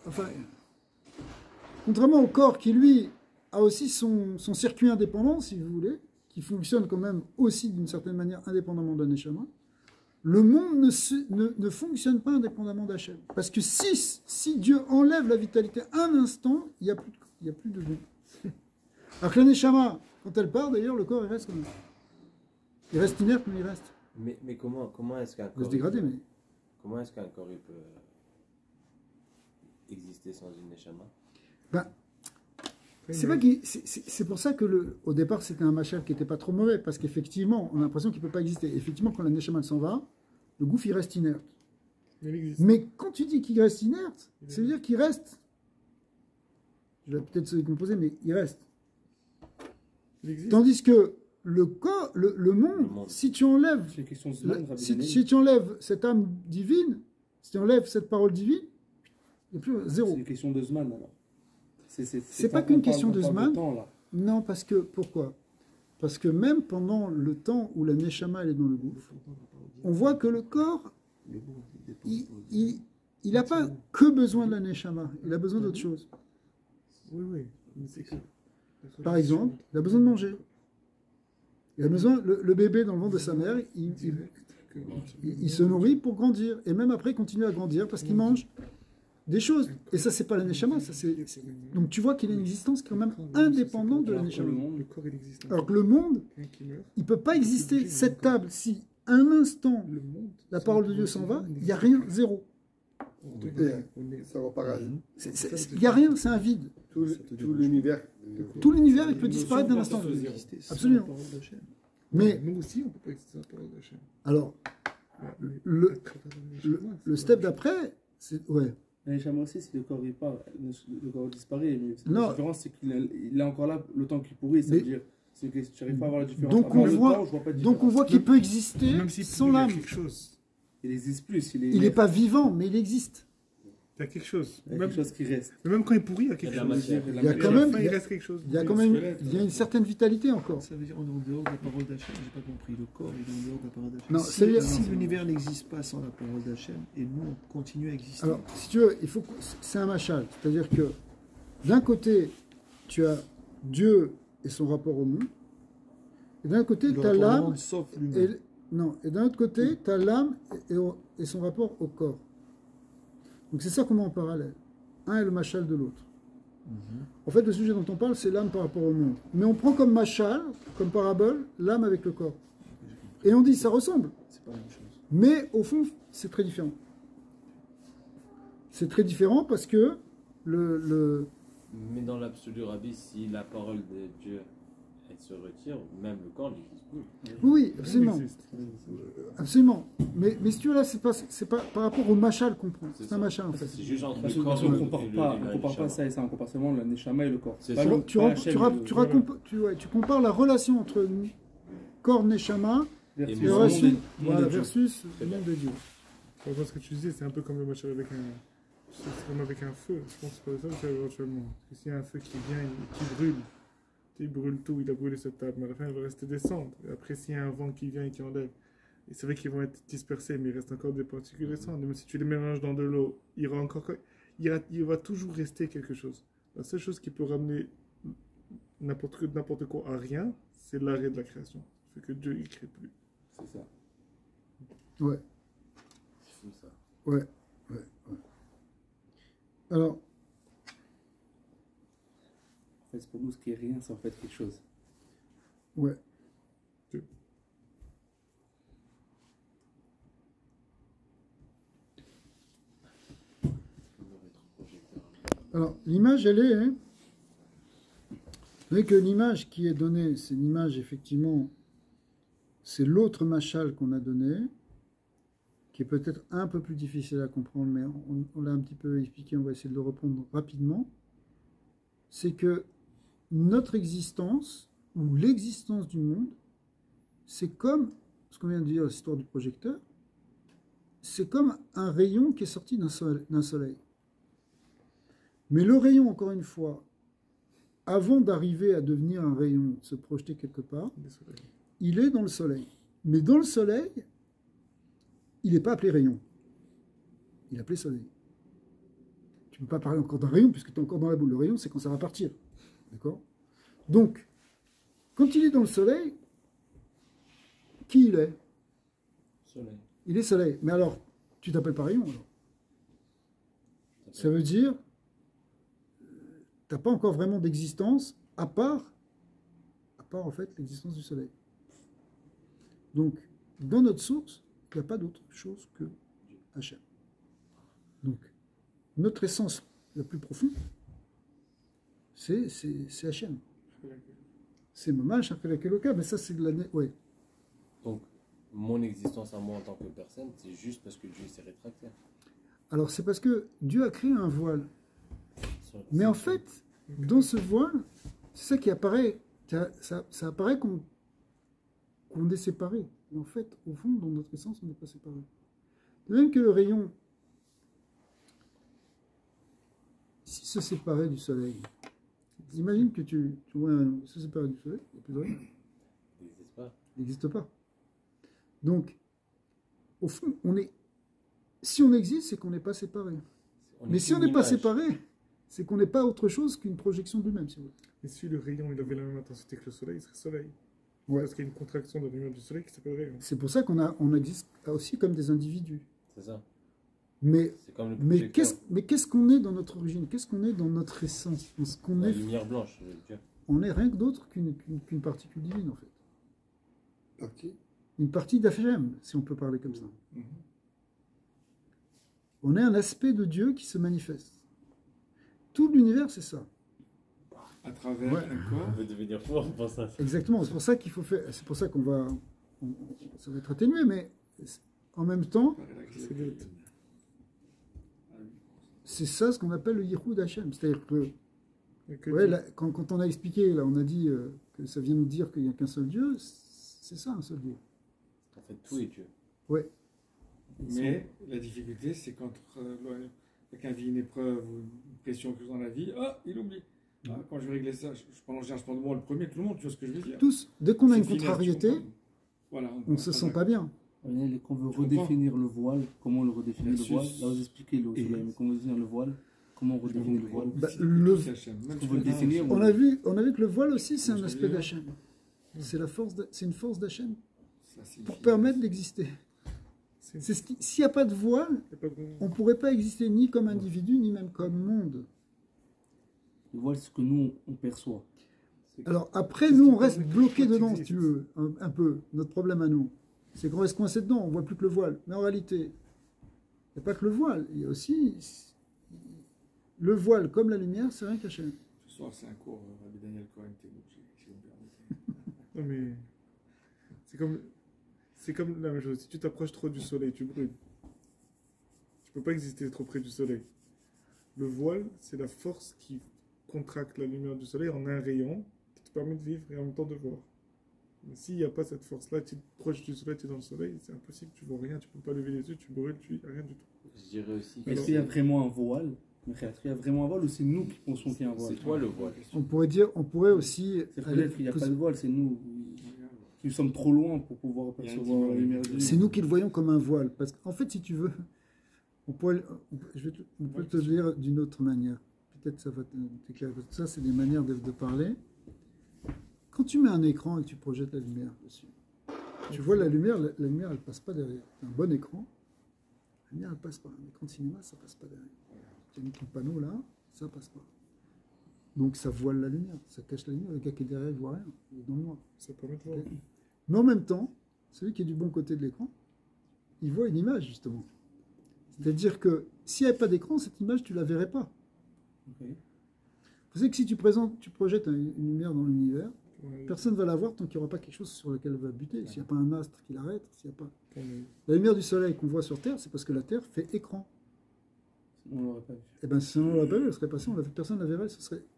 Speaker 1: qui, lui, a aussi son circuit indépendant, si vous voulez, qui fonctionne quand même aussi d'une certaine manière indépendamment d'un neshama, le monde ne fonctionne pas indépendamment d'Hachem. Parce que si Dieu enlève la vitalité un instant, il n'y a plus de vie. Alors que la neshama, quand elle part, d'ailleurs, le corps, il reste quand même. Il reste inerte, mais il reste.
Speaker 5: Mais comment est-ce qu'un
Speaker 1: Il va
Speaker 5: corps.
Speaker 1: se dégrader, mais...
Speaker 5: Comment est-ce qu'un corps il peut exister sans une neshama?
Speaker 1: Ben, c'est pour ça que au départ c'était un machal qui n'était pas trop mauvais, parce qu'effectivement on a l'impression qu'il ne peut pas exister. Effectivement, quand la neshama s'en va, le gouffre il reste inerte.
Speaker 2: Il existe.
Speaker 1: Mais quand tu dis qu'il reste inerte, ça veut dire qu'il reste. Je vais peut-être se décomposer, mais il reste.
Speaker 2: Il existe.
Speaker 1: Tandis que le corps, le monde, si tu enlèves,
Speaker 4: C'est une question de semaine, Rabbi
Speaker 1: si
Speaker 4: Daniel.
Speaker 1: tu enlèves cette âme divine, si tu enlèves cette parole divine, il n'y a plus zéro.
Speaker 4: C'est une question de Zman alors.
Speaker 1: C'est pas qu'une question de Zman.
Speaker 4: temps, là.
Speaker 1: Non, parce que, pourquoi? Parce que même pendant le temps où la Neshama elle est dans le gouffre, on voit que le corps, il n'a pas que besoin de la Neshama, il a besoin d'autre chose.
Speaker 2: Oui, oui. Mais c'est que.
Speaker 1: Par exemple, il a besoin de manger. Il a besoin, le bébé dans le ventre de sa mère, il se nourrit pour grandir. Et même après, il continue à grandir parce qu'il mange des choses. Et ça, c'est pas la Neshama. Donc tu vois qu'il a une existence quand même indépendante de la
Speaker 4: Alors que le
Speaker 1: Neshama.
Speaker 4: monde,
Speaker 2: Le corps, il existe.
Speaker 1: Alors que le monde,
Speaker 2: Quelqu'un qui meurt,
Speaker 1: il ne peut pas exister. Cette table, si un instant
Speaker 2: le monde.
Speaker 1: la parole de Dieu s'en va, il n'y a rien, zéro.
Speaker 3: Ça repart à
Speaker 1: Il n'y a rien, c'est un vide.
Speaker 3: tout l'univers.
Speaker 1: Tout l'univers, il peut disparaître d'un instant à l'autre. Absolument. Mais,
Speaker 2: Nous aussi, on ne peut pas exister sans la parole d'Hachem.
Speaker 1: alors, le step d'après, c'est... Ouais.
Speaker 4: Mais les chameaux aussi, si le corps il part, le corps disparaît. Mais
Speaker 1: Non.
Speaker 4: la différence, c'est qu'il est encore là le temps qu'il pourrit. Ça veut dire c'est que tu n'arrives pas à voir la différence.
Speaker 1: Donc
Speaker 4: Avant
Speaker 1: on
Speaker 4: le
Speaker 1: voit,
Speaker 4: temps, je vois pas de
Speaker 1: donc on
Speaker 4: différence.
Speaker 1: voit qu'il peut exister
Speaker 2: Même si
Speaker 1: sans
Speaker 2: il y a
Speaker 1: l'âme.
Speaker 2: quelque chose.
Speaker 4: Il existe plus.
Speaker 1: Il n'est pas vivant, mais il existe.
Speaker 2: Il y a quelque chose.
Speaker 4: Il y a
Speaker 2: Même,
Speaker 4: quelque chose qui reste.
Speaker 2: mais même quand il pourrit, il y a quelque
Speaker 5: Il y a de
Speaker 2: chose.
Speaker 5: la matière.
Speaker 1: Il y a
Speaker 2: Et
Speaker 1: quand
Speaker 2: à la
Speaker 1: même,
Speaker 2: fin,
Speaker 1: il
Speaker 2: il
Speaker 1: y a-
Speaker 2: reste quelque chose.
Speaker 1: Il y a quand même, il y a une certaine vitalité encore.
Speaker 6: Ça veut dire en dehors de la parole d'Hachem, j'ai pas compris. Le corps est en dehors de la parole d'Hachem.
Speaker 1: Non,
Speaker 6: si
Speaker 1: c'est-à-dire-
Speaker 6: si l'univers n'existe pas sans la parole d'Hachem, et nous on continue à exister.
Speaker 1: Alors, si tu veux, c'est un machal. C'est-à-dire que d'un côté, tu as Dieu et son rapport au monde, et d'un côté,
Speaker 6: Le
Speaker 1: tu as
Speaker 6: rapport au
Speaker 1: l'âme,
Speaker 6: monde sauf l'humain.
Speaker 1: et d'un autre côté, tu as l'âme et son rapport au corps. Donc c'est ça qu'on met en parallèle. Un est le machal de l'autre. En fait, le sujet dont on parle, c'est l'âme par rapport au monde. Mais on prend comme machal, comme parabole, l'âme avec le corps. Et on dit, ça ressemble.
Speaker 6: C'est pas la même chose.
Speaker 1: Mais au fond, c'est très différent. C'est très différent parce que
Speaker 5: Mais dans l'absolu, Rabbi, si la parole de Dieu elle se retire, même le corps n'existe plus.
Speaker 1: Oui, absolument.
Speaker 2: Il existe.
Speaker 1: Absolument. Mais si tu veux, là, c'est pas par rapport au machal qu'on prend. C'est un
Speaker 5: ça.
Speaker 1: machal, en fait.
Speaker 5: C'est juste entre
Speaker 4: Parce
Speaker 5: le
Speaker 4: que
Speaker 5: corps
Speaker 4: on ne
Speaker 5: et
Speaker 4: compare
Speaker 5: le-
Speaker 4: pas,
Speaker 5: et
Speaker 4: on
Speaker 5: la
Speaker 4: compare pas
Speaker 5: neshama.
Speaker 4: ça et ça, on compare seulement le neshama et le corps.
Speaker 5: C'est
Speaker 4: Pas
Speaker 5: ça.
Speaker 4: le-
Speaker 1: Tu,
Speaker 4: pas
Speaker 1: rap-
Speaker 4: Hachem,
Speaker 1: tu rap-
Speaker 4: le-
Speaker 1: tu
Speaker 4: voilà.
Speaker 1: racontes- tu compares la relation entre corps Neshama
Speaker 4: Versus
Speaker 5: Et
Speaker 1: et
Speaker 4: le
Speaker 1: versus,
Speaker 4: monde
Speaker 1: voilà,
Speaker 4: de Dieu.
Speaker 1: versus le monde de Dieu.
Speaker 2: Par rapport à ce que tu disais, c'est un peu comme le match avec un. C'est comme avec un feu. Je pense que c'est pas ça, c'est éventuellement. Parce que s'il y a un feu qui vient et qui brûle, il brûle tout, il a brûlé cette table, mais à la fin, il va rester des cendres. Et après, s'il y a un vent qui vient et qui enlève, et c'est vrai qu'ils vont être dispersés, mais il reste encore des particules de cendres. Même si tu les mélanges dans de l'eau, il va toujours rester quelque chose. La seule chose qui peut ramener n'importe quoi à rien, c'est l'arrêt de la création. C'est que Dieu, il crée plus.
Speaker 4: C'est ça.
Speaker 1: Ouais,
Speaker 5: C'est fou ça.
Speaker 1: ouais. Alors,
Speaker 4: En fait, pour nous, ce qui est rien, c'est en fait quelque chose.
Speaker 1: Ouais. Alors, l'image, elle est... Hein, vous voyez que l'image qui est donnée, c'est l'image, effectivement, c'est l'autre machal qu'on a donné, qui est peut-être un peu plus difficile à comprendre, mais on l'a un petit peu expliqué, on va essayer de le reprendre rapidement. C'est que notre existence, ou l'existence du monde, c'est comme, ce qu'on vient de dire, l'histoire du projecteur, c'est comme un rayon qui est sorti d'un soleil. Mais le rayon, encore une fois, avant d'arriver à devenir un rayon, de se projeter quelque part, il est dans le soleil. Mais dans le soleil, il n'est pas appelé rayon. Il est appelé soleil. Tu ne peux pas parler encore d'un rayon, puisque tu es encore dans la boule. Le rayon, c'est quand ça va partir. D'accord? Donc, quand il est dans le soleil, qui il est?
Speaker 5: Soleil.
Speaker 1: Il est soleil. Mais alors, tu t'appelles pas rayon, alors? Ça veut dire, tu n'as pas encore vraiment d'existence, à part en fait l'existence du soleil. Donc, dans notre source, il n'y a pas d'autre chose que Hachem. Donc, notre essence la plus profonde, c'est Hachem. C'est Mamash, Shakelakeloka, mais ça c'est de l'année. Ouais.
Speaker 5: Donc, mon existence à moi en tant que personne, c'est juste parce que Dieu s'est rétracté.
Speaker 1: Alors, c'est parce que Dieu a créé un voile. Mais en fait, dans ce voile, c'est ça qui apparaît. Ça apparaît qu'on est séparés. Mais en fait, au fond, dans notre essence, on n'est pas séparés. De même que le rayon, s'il se séparait du soleil, imagine que tu vois un rayon se séparer du soleil, il n'y a plus de rayon.
Speaker 5: Il n'existe pas.
Speaker 1: Il n'existe pas. Donc, au fond, si on existe, c'est qu'on n'est pas séparés. Mais si on n'est pas séparés, c'est qu'on n'est pas autre chose qu'une projection de lui-même, si vous voulez.
Speaker 2: Et si le rayon il avait la même intensité que le soleil, il serait soleil.
Speaker 1: Ouais.
Speaker 2: Parce qu'il y a une contraction de la lumière du soleil qui s'appelle rayon.
Speaker 1: C'est pour ça qu'on existe aussi comme des individus.
Speaker 5: C'est ça.
Speaker 1: Mais
Speaker 5: C'est comme le projecteur.
Speaker 1: qu'est-ce qu'on est dans notre origine? Qu'est-ce qu'on est dans notre essence? Dans ce qu'on
Speaker 5: La
Speaker 1: est,
Speaker 5: lumière blanche, Dieu.
Speaker 1: on est rien que d'autre qu'une particule divine, en fait.
Speaker 3: Parti.
Speaker 1: Une partie d'Hachem, si on peut parler comme ça.
Speaker 7: Mhm.
Speaker 1: On est un aspect de Dieu qui se manifeste. Tout l'univers, c'est ça.
Speaker 7: À travers
Speaker 1: Ouais.
Speaker 7: un corps.
Speaker 5: On veut devenir fort pour ça.
Speaker 1: Exactement. C'est pour ça qu'il faut faire. C'est pour ça qu'on va. Ça va être atténué, mais en même temps,
Speaker 2: C'est le-
Speaker 1: c'est ça ce qu'on appelle le Yichud Hachem. C'est-à-dire que,
Speaker 2: Et que
Speaker 1: ouais,
Speaker 2: Dieu-
Speaker 1: là, quand on a expliqué, là, on a dit que ça vient nous dire qu'il n'y a qu'un seul Dieu. C'est ça, un seul Dieu.
Speaker 5: En fait, tout est Dieu.
Speaker 1: Ouais.
Speaker 7: Mais la difficulté, c'est quand quelqu'un vit une épreuve ou une pression que dans la vie, il oublie. Ah, quand je vais régler ça, je prends de moi le premier, tout le monde, tu vois ce que je veux dire.
Speaker 1: Tous, dès qu'on a une
Speaker 7: C'est fini,
Speaker 1: contrariété,
Speaker 7: voilà,
Speaker 1: on ne se sent pas bien.
Speaker 4: Quand on veut
Speaker 7: Je comprends.
Speaker 4: redéfinir le voile, comment on le redéfinit le
Speaker 7: Versus-
Speaker 4: voile? Là, vous expliquez le soleil, mais quand on veut définir le voile, comment on redéfinit le voile?
Speaker 1: Bah, le-
Speaker 4: On veut le définir,
Speaker 1: On a vu que le voile aussi, c'est un
Speaker 7: Je
Speaker 1: aspect
Speaker 7: veux dire.
Speaker 1: d'Hachem. C'est une force d'Hachem
Speaker 7: Ça signifie-
Speaker 1: pour permettre d'exister.
Speaker 2: c'est-
Speaker 1: S'il n'y a pas de voile,
Speaker 2: y a pas de-
Speaker 1: on ne pourrait pas exister ni comme individu, ni même comme monde.
Speaker 4: le voile, c'est ce que nous, on perçoit.
Speaker 1: Alors après,
Speaker 2: C'est ce
Speaker 1: nous,
Speaker 2: qui
Speaker 1: on reste
Speaker 2: permet que
Speaker 1: bloqué
Speaker 2: tout
Speaker 1: dedans, si
Speaker 2: existe.
Speaker 1: tu veux, un peu. Notre problème à nous, c'est qu'on reste coincé dedans, on ne voit plus que le voile. Mais en réalité, il n'y a pas que le voile, il y a aussi le voile comme la lumière, c'est rien qu'Hachem.
Speaker 7: Ce soir, c'est un cours, Rabbi Daniel Cohen, si vous me permettez.
Speaker 2: Non mais c'est comme la même chose. Si tu t'approches trop du soleil, tu brûles. Tu peux pas exister trop près du soleil. Le voile, c'est la force qui contracte la lumière du soleil en un rayon qui te permet de vivre et en même temps de voir. Mais s'il n'y a pas cette force-là, tu es proche du soleil, tu es dans le soleil, c'est impossible, tu vois rien, tu peux pas lever les yeux, tu brûles, tu rien du tout.
Speaker 5: Je dirais aussi que
Speaker 4: Est-ce qu'il y a vraiment un voile? Est-ce qu'il y a vraiment un voile ou c'est nous qui pensons qu'il y a un voile?
Speaker 5: c'est toi le voile.
Speaker 1: On pourrait aussi
Speaker 4: C'est
Speaker 1: aller
Speaker 4: peut-être qu'il n'y a
Speaker 1: plus-
Speaker 4: pas de voile, c'est nous. Nous sommes trop loin pour pouvoir
Speaker 7: Il y a un
Speaker 4: percevoir la
Speaker 7: petit
Speaker 4: lumière
Speaker 7: voile.
Speaker 4: de
Speaker 1: C'est nous qui le voyons comme un voile. Parce qu'en fait, si tu veux, on peut te le dire d'une autre manière. Peut-être ça va t'éclairer. Parce que ça, c'est des manières de parler. Quand tu mets un écran et que tu projettes la lumière dessus, tu vois la lumière, elle passe pas derrière. Un bon écran, la lumière, elle passe pas. Un écran de cinéma, ça passe pas derrière. Tu as mis ton panneau là, ça passe pas. Donc ça voile la lumière, ça cache la lumière. Le gars qui est derrière, il voit rien, il est dans le noir.
Speaker 2: Ça permet de voir.
Speaker 1: Mais en même temps, celui qui est du bon côté de l'écran, il voit une image, justement. C'est-à-dire que s'il n'y avait pas d'écran, cette image, tu ne la verrais pas.
Speaker 4: Ok.
Speaker 1: Vous savez que si tu projettes une lumière dans l'univers,
Speaker 2: Ouais.
Speaker 1: personne ne va la voir tant qu'il n'y aura pas quelque chose sur lequel elle va buter. S'il n'y a pas un astre qui l'arrête, s'il n'y a pas...
Speaker 2: Comme,
Speaker 1: La lumière du soleil qu'on voit sur Terre, c'est parce que la Terre fait écran.
Speaker 4: On l'aurait pas vu.
Speaker 1: Et bien si on l'aurait pas vu, elle serait passée, personne ne la verrait,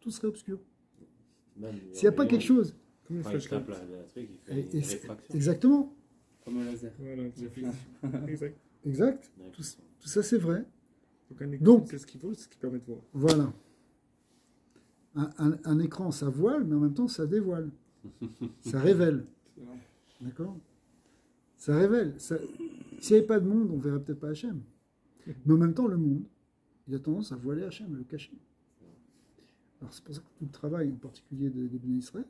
Speaker 1: tout serait obscur.
Speaker 5: Même
Speaker 1: S'il n'y a pas quelque chose...
Speaker 2: Comme une
Speaker 5: Quand il
Speaker 2: flashlight.
Speaker 5: tape un truc, il fait
Speaker 1: Et
Speaker 5: une
Speaker 1: c'est-
Speaker 5: réfraction.
Speaker 1: exactement,
Speaker 4: Comme un laser.
Speaker 2: Voilà, exact.
Speaker 1: exact.
Speaker 5: Ouais.
Speaker 1: Tout ça, c'est vrai.
Speaker 2: Donc un écran,
Speaker 1: Donc-
Speaker 2: c'est ce qu'il faut, c'est ce qui permet de voir.
Speaker 1: Voilà. Un écran, ça voile, mais en même temps, ça dévoile. Ça révèle. D'accord? Ça révèle. S'il n'y avait pas de monde, on ne verrait peut-être pas Hachem. Mais en même temps, le monde, il a tendance à voiler Hachem, à le cacher. Alors c'est pour ça que tout le travail, en particulier des Béné Israël,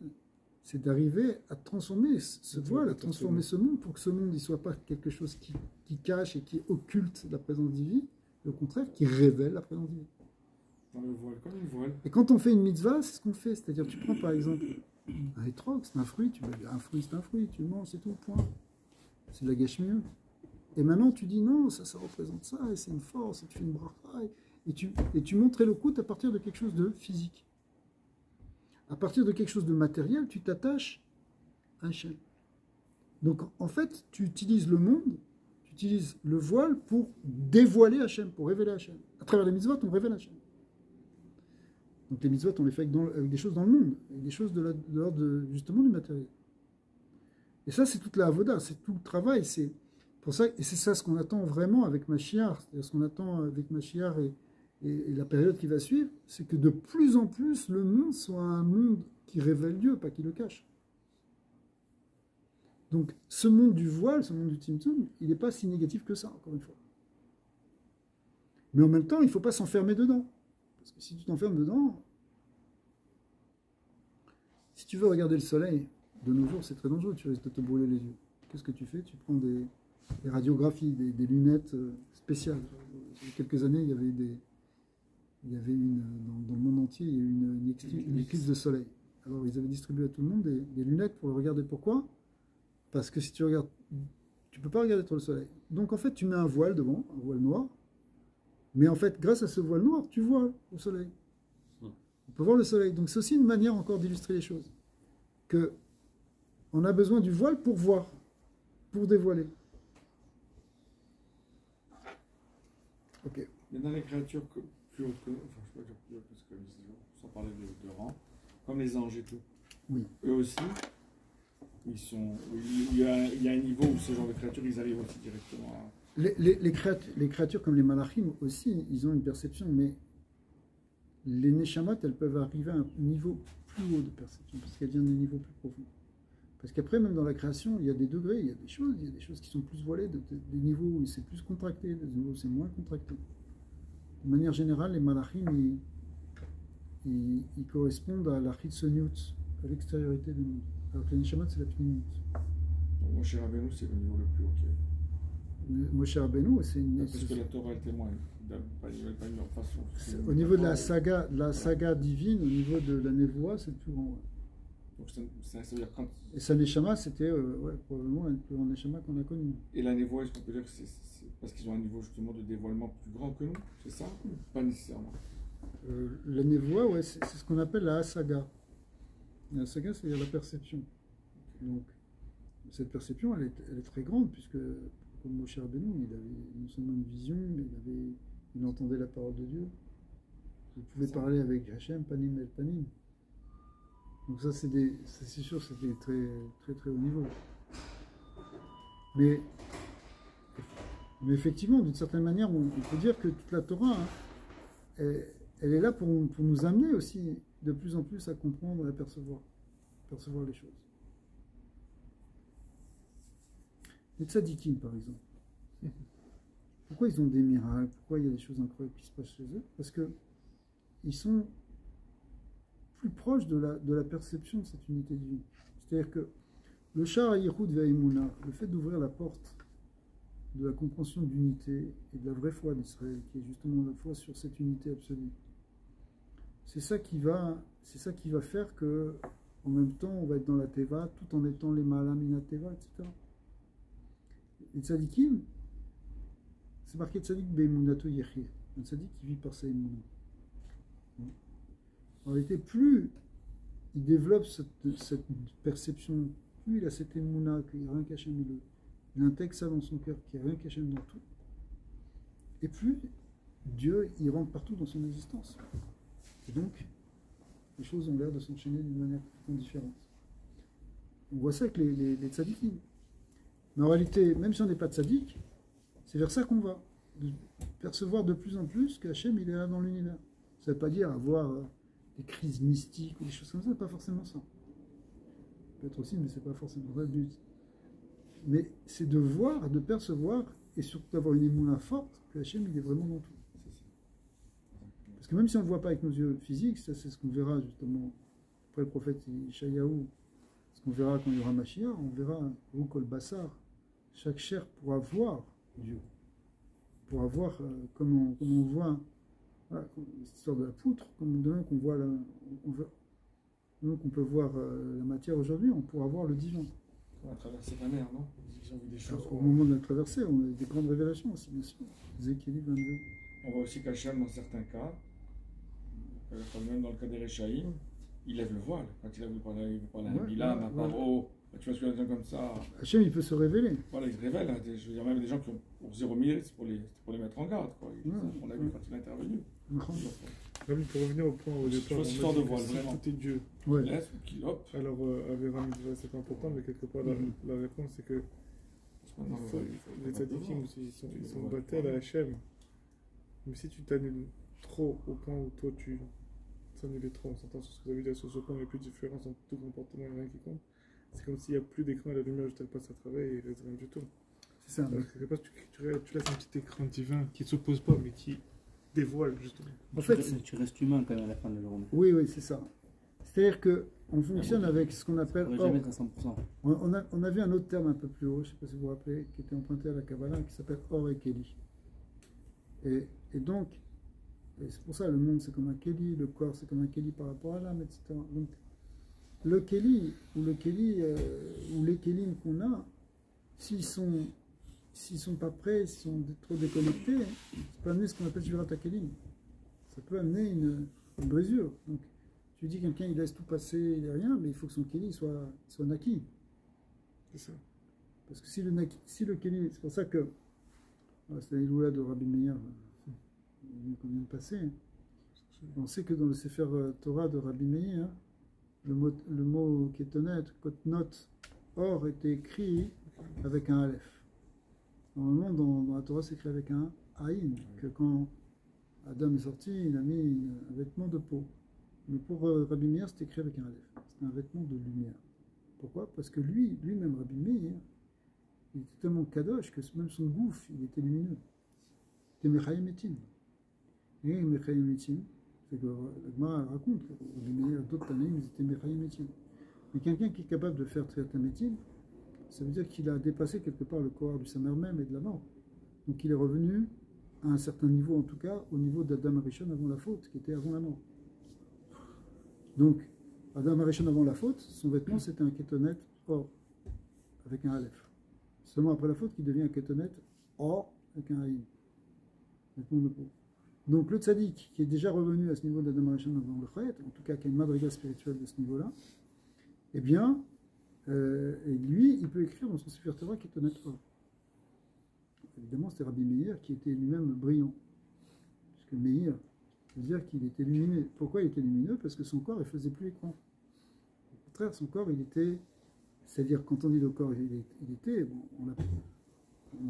Speaker 1: c'est d'arriver à transformer ce voile, à transformer ce monde, pour que ce monde ne soit pas quelque chose qui cache et qui occulte la présence divine, mais au contraire, qui révèle la présence divine.
Speaker 7: Dans le voile, comme une voile.
Speaker 1: Et quand on fait une mitzvah, c'est ce qu'on fait. C'est-à-dire, tu prends par exemple un étrog, c'est un fruit, c'est un fruit, tu le manges, c'est tout, point. C'est de la gâche-mieux. Et maintenant, tu dis non, ça représente ça, et c'est une force, et tu fais une bracha, et tu montres le coup à partir de quelque chose de physique. À partir de quelque chose de matériel, tu t'attaches à Hachem. Donc, en fait, tu utilises le monde, tu utilises le voile pour dévoiler Hachem, pour révéler Hachem. À travers les mitzvot, on révèle Hachem. Donc les mitzvot, on les fait avec des choses dans le monde, avec des choses de l'ordre justement du matériel. Et ça, c'est toute la avoda, c'est tout le travail. C'est pour ça, et c'est ça ce qu'on attend vraiment avec Mashiach, c'est-à-dire ce qu'on attend avec Mashiach et la période qui va suivre, c'est que de plus en plus le monde soit un monde qui révèle Dieu, pas qui le cache. Donc ce monde du voile, ce monde du Tzimtzum, il n'est pas si négatif que ça, encore une fois. Mais en même temps, il ne faut pas s'enfermer dedans. Parce que si tu t'enfermes dedans, si tu veux regarder le soleil, de nos jours, c'est très dangereux, tu risques de te brûler les yeux. Qu'est-ce que tu fais? Tu prends des radiographies, des lunettes spéciales. Il y a quelques années, il y avait dans le monde entier, il y a eu une éclipse de soleil. Alors, ils avaient distribué à tout le monde des lunettes pour le regarder. Pourquoi? Parce que si tu regardes, tu ne peux pas regarder sur le soleil. Donc, en fait, tu mets un voile devant, un voile noir. Mais en fait, grâce à ce voile noir, tu vois le soleil. On peut voir le soleil. Donc c'est aussi une manière encore d'illustrer les choses. Que on a besoin du voile pour voir, pour dévoiler. Ok.
Speaker 7: Mais dans les créatures plus hautes que nous, enfin je ne sais pas dire plus hautes parce que sans parler de rang, comme les anges et tout,
Speaker 1: Oui.
Speaker 7: eux aussi, il y a un niveau où ce genre de créatures, ils arrivent aussi directement à...
Speaker 1: Les créatures comme les malachim aussi, ils ont une perception, mais les neshamat, elles peuvent arriver à un niveau plus haut de perception, parce qu'elles viennent des niveaux plus profonds. Parce qu'après, même dans la création, il y a des degrés, il y a des choses qui sont plus voilées, des niveaux où c'est plus contracté, des niveaux où c'est moins contracté. De manière générale, les malachim, ils correspondent à la chitzoniut, à l'extériorité du monde. Alors que les neshamat, c'est la pnimiut.
Speaker 7: Moi, chez Rabbeinu, c'est le niveau le plus haut qu'il y a.
Speaker 1: Moshe Rabbeinu, c'est une...
Speaker 7: Parce que la Torah, elle témoigne. Pas une leur façon.
Speaker 1: Au niveau de la saga divine, au niveau de la névoie, c'est le plus grand. Ouais.
Speaker 7: Donc ça veut dire quand...
Speaker 1: Et sa neshama, c'était probablement le plus grand neshama qu'on a connu.
Speaker 7: Et la névoie, est-ce qu'on peut dire que c'est parce qu'ils ont un niveau justement de dévoilement plus grand que nous? C'est ça? Pas nécessairement.
Speaker 1: La névoie, ouais, c'est ce qu'on appelle la saga. La saga, c'est la perception. Donc, cette perception, elle est très grande, puisque comme Moshe Rabbeinu, il avait non seulement une vision, mais il entendait la parole de Dieu. Il pouvait parler avec Hachem, Panim el Panim. Donc ça, c'est sûr, c'était très, très, très haut niveau. Mais effectivement, d'une certaine manière, on peut dire que toute la Torah, hein, elle est là pour nous amener aussi de plus en plus à comprendre et à percevoir les choses. Les tzadikim, par exemple. Pourquoi ils ont des miracles? Pourquoi il y a des choses incroyables qui se passent chez eux? Parce qu'ils sont plus proches de la perception de cette unité divine. C'est-à-dire que le Sha'ar Yichud Ve'emuna, le fait d'ouvrir la porte de la compréhension d'unité et de la vraie foi d'Israël, qui est justement la foi sur cette unité absolue, c'est ça qui va faire que, en même temps, on va être dans la Teva, tout en étant les Mahalamina Teva, etc. Et Tzadikim, c'est marqué Tzadik Be'emunato Yechir. Un Tzadik qui vit par sa émouna. En réalité, plus il développe cette perception, plus il a cette émouna qu'il n'y a rien qu'Hachem, il intègre ça dans son cœur, qu'il n'y a rien qu'Hachem dans tout. Et plus Dieu, il rentre partout dans son existence. Et donc, les choses ont l'air de s'enchaîner d'une manière complètement différente. On voit ça avec les tzadikim. Mais en réalité, même si on n'est pas tzadik, c'est vers ça qu'on va. De percevoir de plus en plus qu'Hachem, il est là dans l'univers. Ça ne veut pas dire avoir des crises mystiques ou des choses comme ça, c'est pas forcément ça. Peut-être aussi, mais c'est pas forcément ça le but. Mais c'est de voir, de percevoir, et surtout d'avoir une émouna forte, que Hachem, il est vraiment dans tout. Parce que même si on ne le voit pas avec nos yeux physiques, ça c'est ce qu'on verra justement après le prophète Ishayahu, ce qu'on verra quand il y aura Mashiach, on verra où Kol Bassar, chaque chair pourra voir Dieu, pourra voir comme on voit voilà, cette histoire de la poutre, comme demain qu'on voit qu'on peut voir la matière aujourd'hui, on pourra voir le divin.
Speaker 7: On a traversé la mer, non? Ils ont vu des choses.
Speaker 1: Au moment de la traversée, on a des grandes révélations aussi, bien sûr. Ézéchiel 22.
Speaker 7: On voit aussi qu'Hachem, dans certains cas, même dans le cas des Réchaïm, il lève le voile. Quand il a voulu parler à un Bilam, à Paro, tu vois ce que je veux dire comme ça.
Speaker 1: Hachem, il peut se révéler.
Speaker 7: Voilà, il se révèle. Hein, je veux dire, même des gens qui ont pour zéro mérite, c'est pour les mettre en garde. Quoi. On a vu quand il est intervenu.
Speaker 2: Rami, pour revenir au point au départ,
Speaker 7: histoire de voile,
Speaker 2: si
Speaker 7: vraiment.
Speaker 2: tout est Dieu.
Speaker 1: Ouais.
Speaker 7: Il laisse ou qu'il hop.
Speaker 2: Alors, Avéram, c'est important, mais quelque part, la réponse, c'est que les tzadikim aussi, ils sont battels à Hachem. Mais si tu t'annules trop au point où toi tu t'annules trop, on s'entend sur ce que vous avez dit sur ce point, il n'y a plus de différence entre tout comportement et rien qui compte. C'est comme s'il n'y a plus d'écran et la lumière juste elle passe à travers et il ne reste rien du tout.
Speaker 1: C'est ça.
Speaker 2: Alors, quelque part, tu laisses un petit écran divin qui ne s'oppose pas mais qui dévoile justement.
Speaker 1: En fait,
Speaker 4: tu restes humain quand même à la fin de la journée.
Speaker 1: Oui, c'est ça. C'est-à-dire qu'on fonctionne avec ce qu'on appelle
Speaker 4: On ne
Speaker 1: or.
Speaker 4: jamais être à 100%.
Speaker 1: On a vu un autre terme un peu plus haut, je ne sais pas si vous vous rappelez, qui était emprunté à la Kabbalah, qui s'appelle Or et Keli. Et donc, c'est pour ça le monde c'est comme un Keli, le corps c'est comme un Keli par rapport à l'âme, etc. Donc, le Keli ou les Kelim qu'on a, s'ils sont pas prêts, s'ils sont trop déconnectés, ça peut amener ce qu'on appelle Shvirat HaKelim. Ça peut amener une brisure. Donc, tu dis quelqu'un il laisse tout passer, il n'y a rien, mais il faut que son Keli soit naki.
Speaker 2: C'est ça.
Speaker 1: Parce que si le Keli, c'est pour ça que c'est l'Iloula de Rabbi Meir qu'on vient de passer. On sait que dans le Sefer Torah de Rabbi Meir, le mot Ketonet, Kotnot, or était écrit avec un Aleph. Normalement, dans la Torah, c'est écrit avec un Aïn, que quand Adam est sorti, il a mis un vêtement de peau. Mais pour Rabbi Meir, c'est écrit avec un Aleph. C'est un vêtement de lumière. Pourquoi? Parce que lui-même, Rabbi Meir, il était tellement kadosh que même son gouffre, il était lumineux. C'était Mechayim Etim. Et Mechayim Etim, c'est que la Gemara raconte que Rabbi Meir et d'autres Tanaïm, ils étaient Mechayim Etim. Mais quelqu'un qui est capable de faire Triatam Etim, ça veut dire qu'il a dépassé quelque part le corps du Samer même et de la mort. Donc il est revenu à un certain niveau, en tout cas, au niveau d'Adam Arishon avant la faute, qui était avant la mort. Donc, Adam Arishon avant la faute, son vêtement c'était un kétonet or, avec un Aleph. Seulement après la faute qu'il devient un kétonet or, avec un haïm. Vêtement de peau. Donc le tzaddik, qui est déjà revenu à ce niveau d'Adam Arishon avant le Chayet, en tout cas qui a une madriga spirituelle de ce niveau-là, eh bien, et lui, il peut écrire dans son Sefer Torah kétonet or. Évidemment, c'était Rabbi Meir qui était lui-même brillant. Puisque Meir veut dire qu'il était lumineux. Pourquoi il était lumineux? Parce que son corps, il ne faisait plus écran. Au contraire, son corps, il était... C'est-à-dire, quand on dit le corps, il était... Bon, on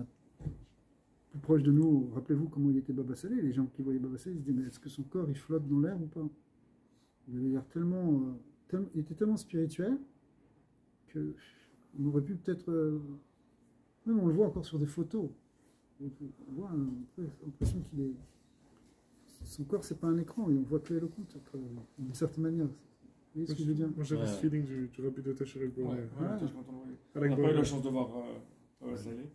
Speaker 1: a plus proche de nous, rappelez-vous comment il était Baba Salé. Les gens qui voyaient Baba Salé, ils se disaient, mais est-ce que son corps, il flotte dans l'air ou pas? Il avait l'air tellement... il était tellement spirituel qu'on aurait pu peut-être... même on le voit encore sur des photos. On voit l'impression qu'il est... Son corps, c'est pas un écran, et on voit que le compte d'une certaine manière. Vous voyez ce que je veux dire?
Speaker 2: Moi j'avais ce feeling du Rabbi de Tacharek Bomer.
Speaker 7: Je n'ai pas eu la chance de voir Salé,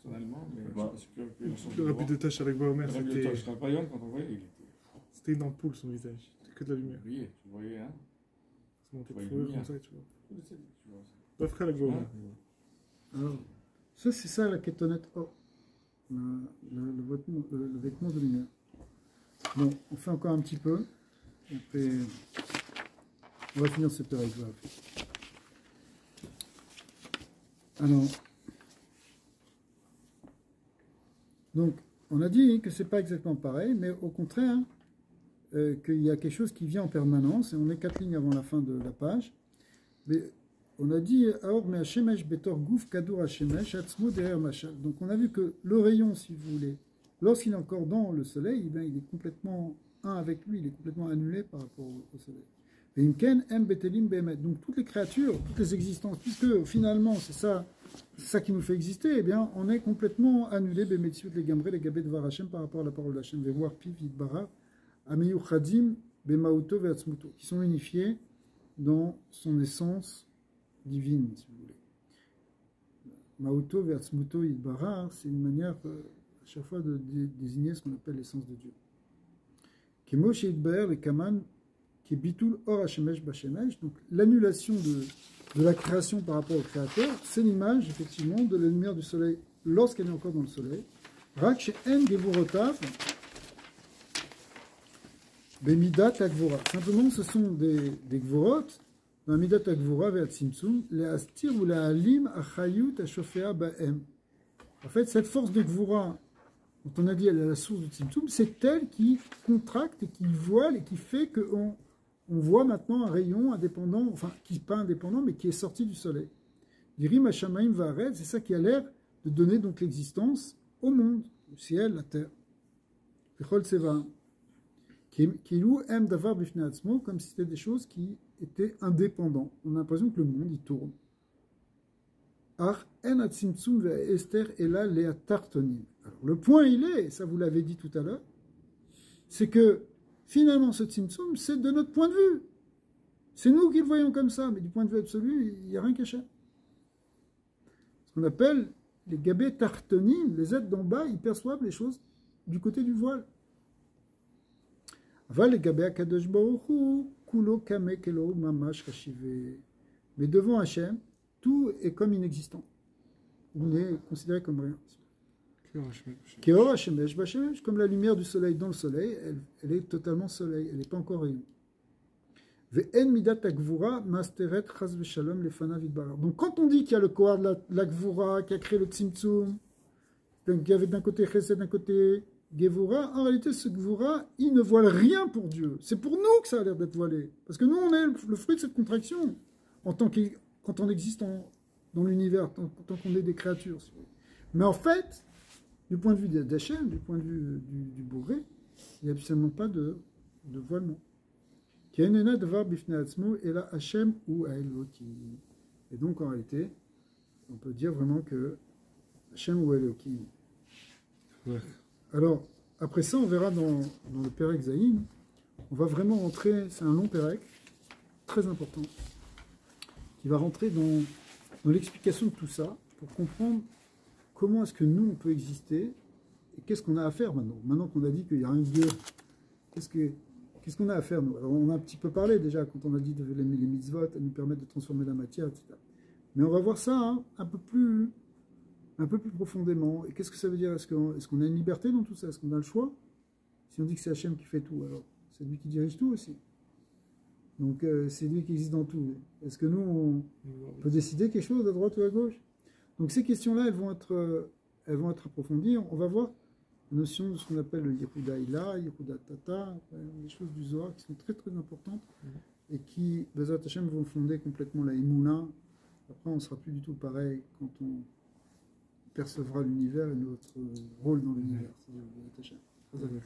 Speaker 7: personnellement, mais je suis pas sûr que j'ai eu la chance de
Speaker 2: Le
Speaker 7: voir.
Speaker 2: Rabbi de Tacharek Bomer,
Speaker 7: Le Rabbi de Tacharek Bomer, quand on voyait, il était...
Speaker 2: C'était une ampoule, son visage. C'était que de la lumière.
Speaker 7: Oui, tu voyais, hein.
Speaker 2: C'est monté de
Speaker 7: Ouais,
Speaker 2: fourrure
Speaker 7: lumière.
Speaker 2: comme ça, tu vois.
Speaker 7: Tu vois ça.
Speaker 2: Bah, frère, la Gvora.
Speaker 1: Alors, ça, c'est ça la kétonnette or. Le vêtement de lumière. Bon, on fait encore un petit peu. Après, on va finir ce période. Alors, donc, on a dit que c'est pas exactement pareil, mais au contraire, qu'il y a quelque chose qui vient en permanence, et on est 4 lignes avant la fin de la page. Mais on a dit Aor me Hashemesh betor gouf kadour Hashemesh atzmo derrière machal. Donc on a vu que le rayon, si vous voulez, lorsqu'il est encore dans le soleil, eh bien, il est complètement un avec lui, il est complètement annulé par rapport au soleil. Et imken em betelim behemet. Donc toutes les créatures, toutes les existences, puisque finalement c'est ça qui nous fait exister, eh bien on est complètement annulé bemetziut les gamré les gabé de Varachem par rapport à la parole d'Hachem, vevoir piv yitbara ameyu chadim bemauto veatzmuto, qui sont unifiés dans son essence divine, si vous voulez. Mauto veatzmuto yitbara, c'est une manière à chaque fois de désigner ce qu'on appelle l'essence de Dieu. Kemo sheitbaer le kaman qui est bitul or hashemesh bashemesh, donc l'annulation de la création par rapport au créateur, c'est l'image effectivement de la lumière du soleil lorsqu'elle est encore dans le soleil. Rak she'en gevurotav bemidat agvora. Simplement, ce sont des gvorot dans midat agvora ve'at simtsum le astir ou la alim achayut ashofea ba'em. En fait, cette force de gvora dont on a dit elle est la source du simtsum, c'est elle qui contracte et qui voile et qui fait qu'on voit maintenant un rayon indépendant, enfin, qui n'est pas indépendant, mais qui est sorti du soleil. Dirim Hashamaim Va'aret, c'est ça qui a l'air de donner donc l'existence au monde, le ciel, la terre. Vechol Seva. Kilou Em Davar Bifnei Atzmo, comme si c'était des choses qui étaient indépendantes. On a l'impression que le monde, il tourne. Ar En Atzimtzum Ve'ester Ela Lea Tartonim. Alors, le point, il est, ça vous l'avez dit tout à l'heure, c'est que finalement, ce tzimtzum, c'est de notre point de vue. C'est nous qui le voyons comme ça, mais du point de vue absolu, il n'y a rien caché. Ce qu'on appelle les gabé tartonim, les êtres d'en bas, ils perçoivent les choses du côté du voile. Va les gabé akadosh baruch hu, kulo kame kelo mamash kashive. Mais devant Hachem, tout est comme inexistant. On est considéré comme rien. Keor Hashemesh Bashemesh, comme la lumière du soleil dans le soleil, elle est totalement soleil, elle n'est pas encore rayon. Ve'en midat agvura masteret chas v'shalom lefanav yitbarach. Donc quand on dit qu'il y a le koar de la gvura qui a créé le tzimtzum, donc il y avait d'un côté chesed, d'un côté gevura, en réalité ce gvura, il ne voile rien pour Dieu. C'est pour nous que ça a l'air d'être voilé. Parce que nous, on est le fruit de cette contraction, quand on existe dans l'univers, tant qu'on est des créatures. Mais en fait, du point de vue d'Hachem, du point de vue du Bourré, il n'y a absolument pas de voilement. Et donc en réalité, on peut dire vraiment que Hachem ou Elohim.
Speaker 2: Ouais.
Speaker 1: Alors, après ça, on verra dans le Perek Zayin, on va vraiment rentrer, c'est un long Perek, très important, qui va rentrer dans l'explication de tout ça, pour comprendre comment est-ce que nous, on peut exister et qu'est-ce qu'on a à faire maintenant. Maintenant qu'on a dit qu'il y a un Dieu, qu'est-ce qu'on a à faire, nous? Alors, on a un petit peu parlé déjà quand on a dit que les mitzvot, elles nous permettent de transformer la matière, etc. Mais on va voir ça un peu plus profondément. Et qu'est-ce que ça veut dire? Est-ce qu'on a une liberté dans tout ça? Est-ce qu'on a le choix? Si on dit que c'est Hachem qui fait tout, alors c'est lui qui dirige tout aussi. Donc c'est lui qui existe dans tout. Est-ce que nous, on peut décider quelque chose à droite ou à gauche? Donc ces questions-là, elles vont être approfondies. On va voir la notion de ce qu'on appelle le Yehuda Ila, Yehuda Tata, des choses du Zohar qui sont très très importantes et qui, Bezat Hashem, vont fonder complètement la Emouna. Après, on ne sera plus du tout pareil quand on percevra l'univers et notre rôle dans l'univers. C'est Bezat Hashem. Très bien.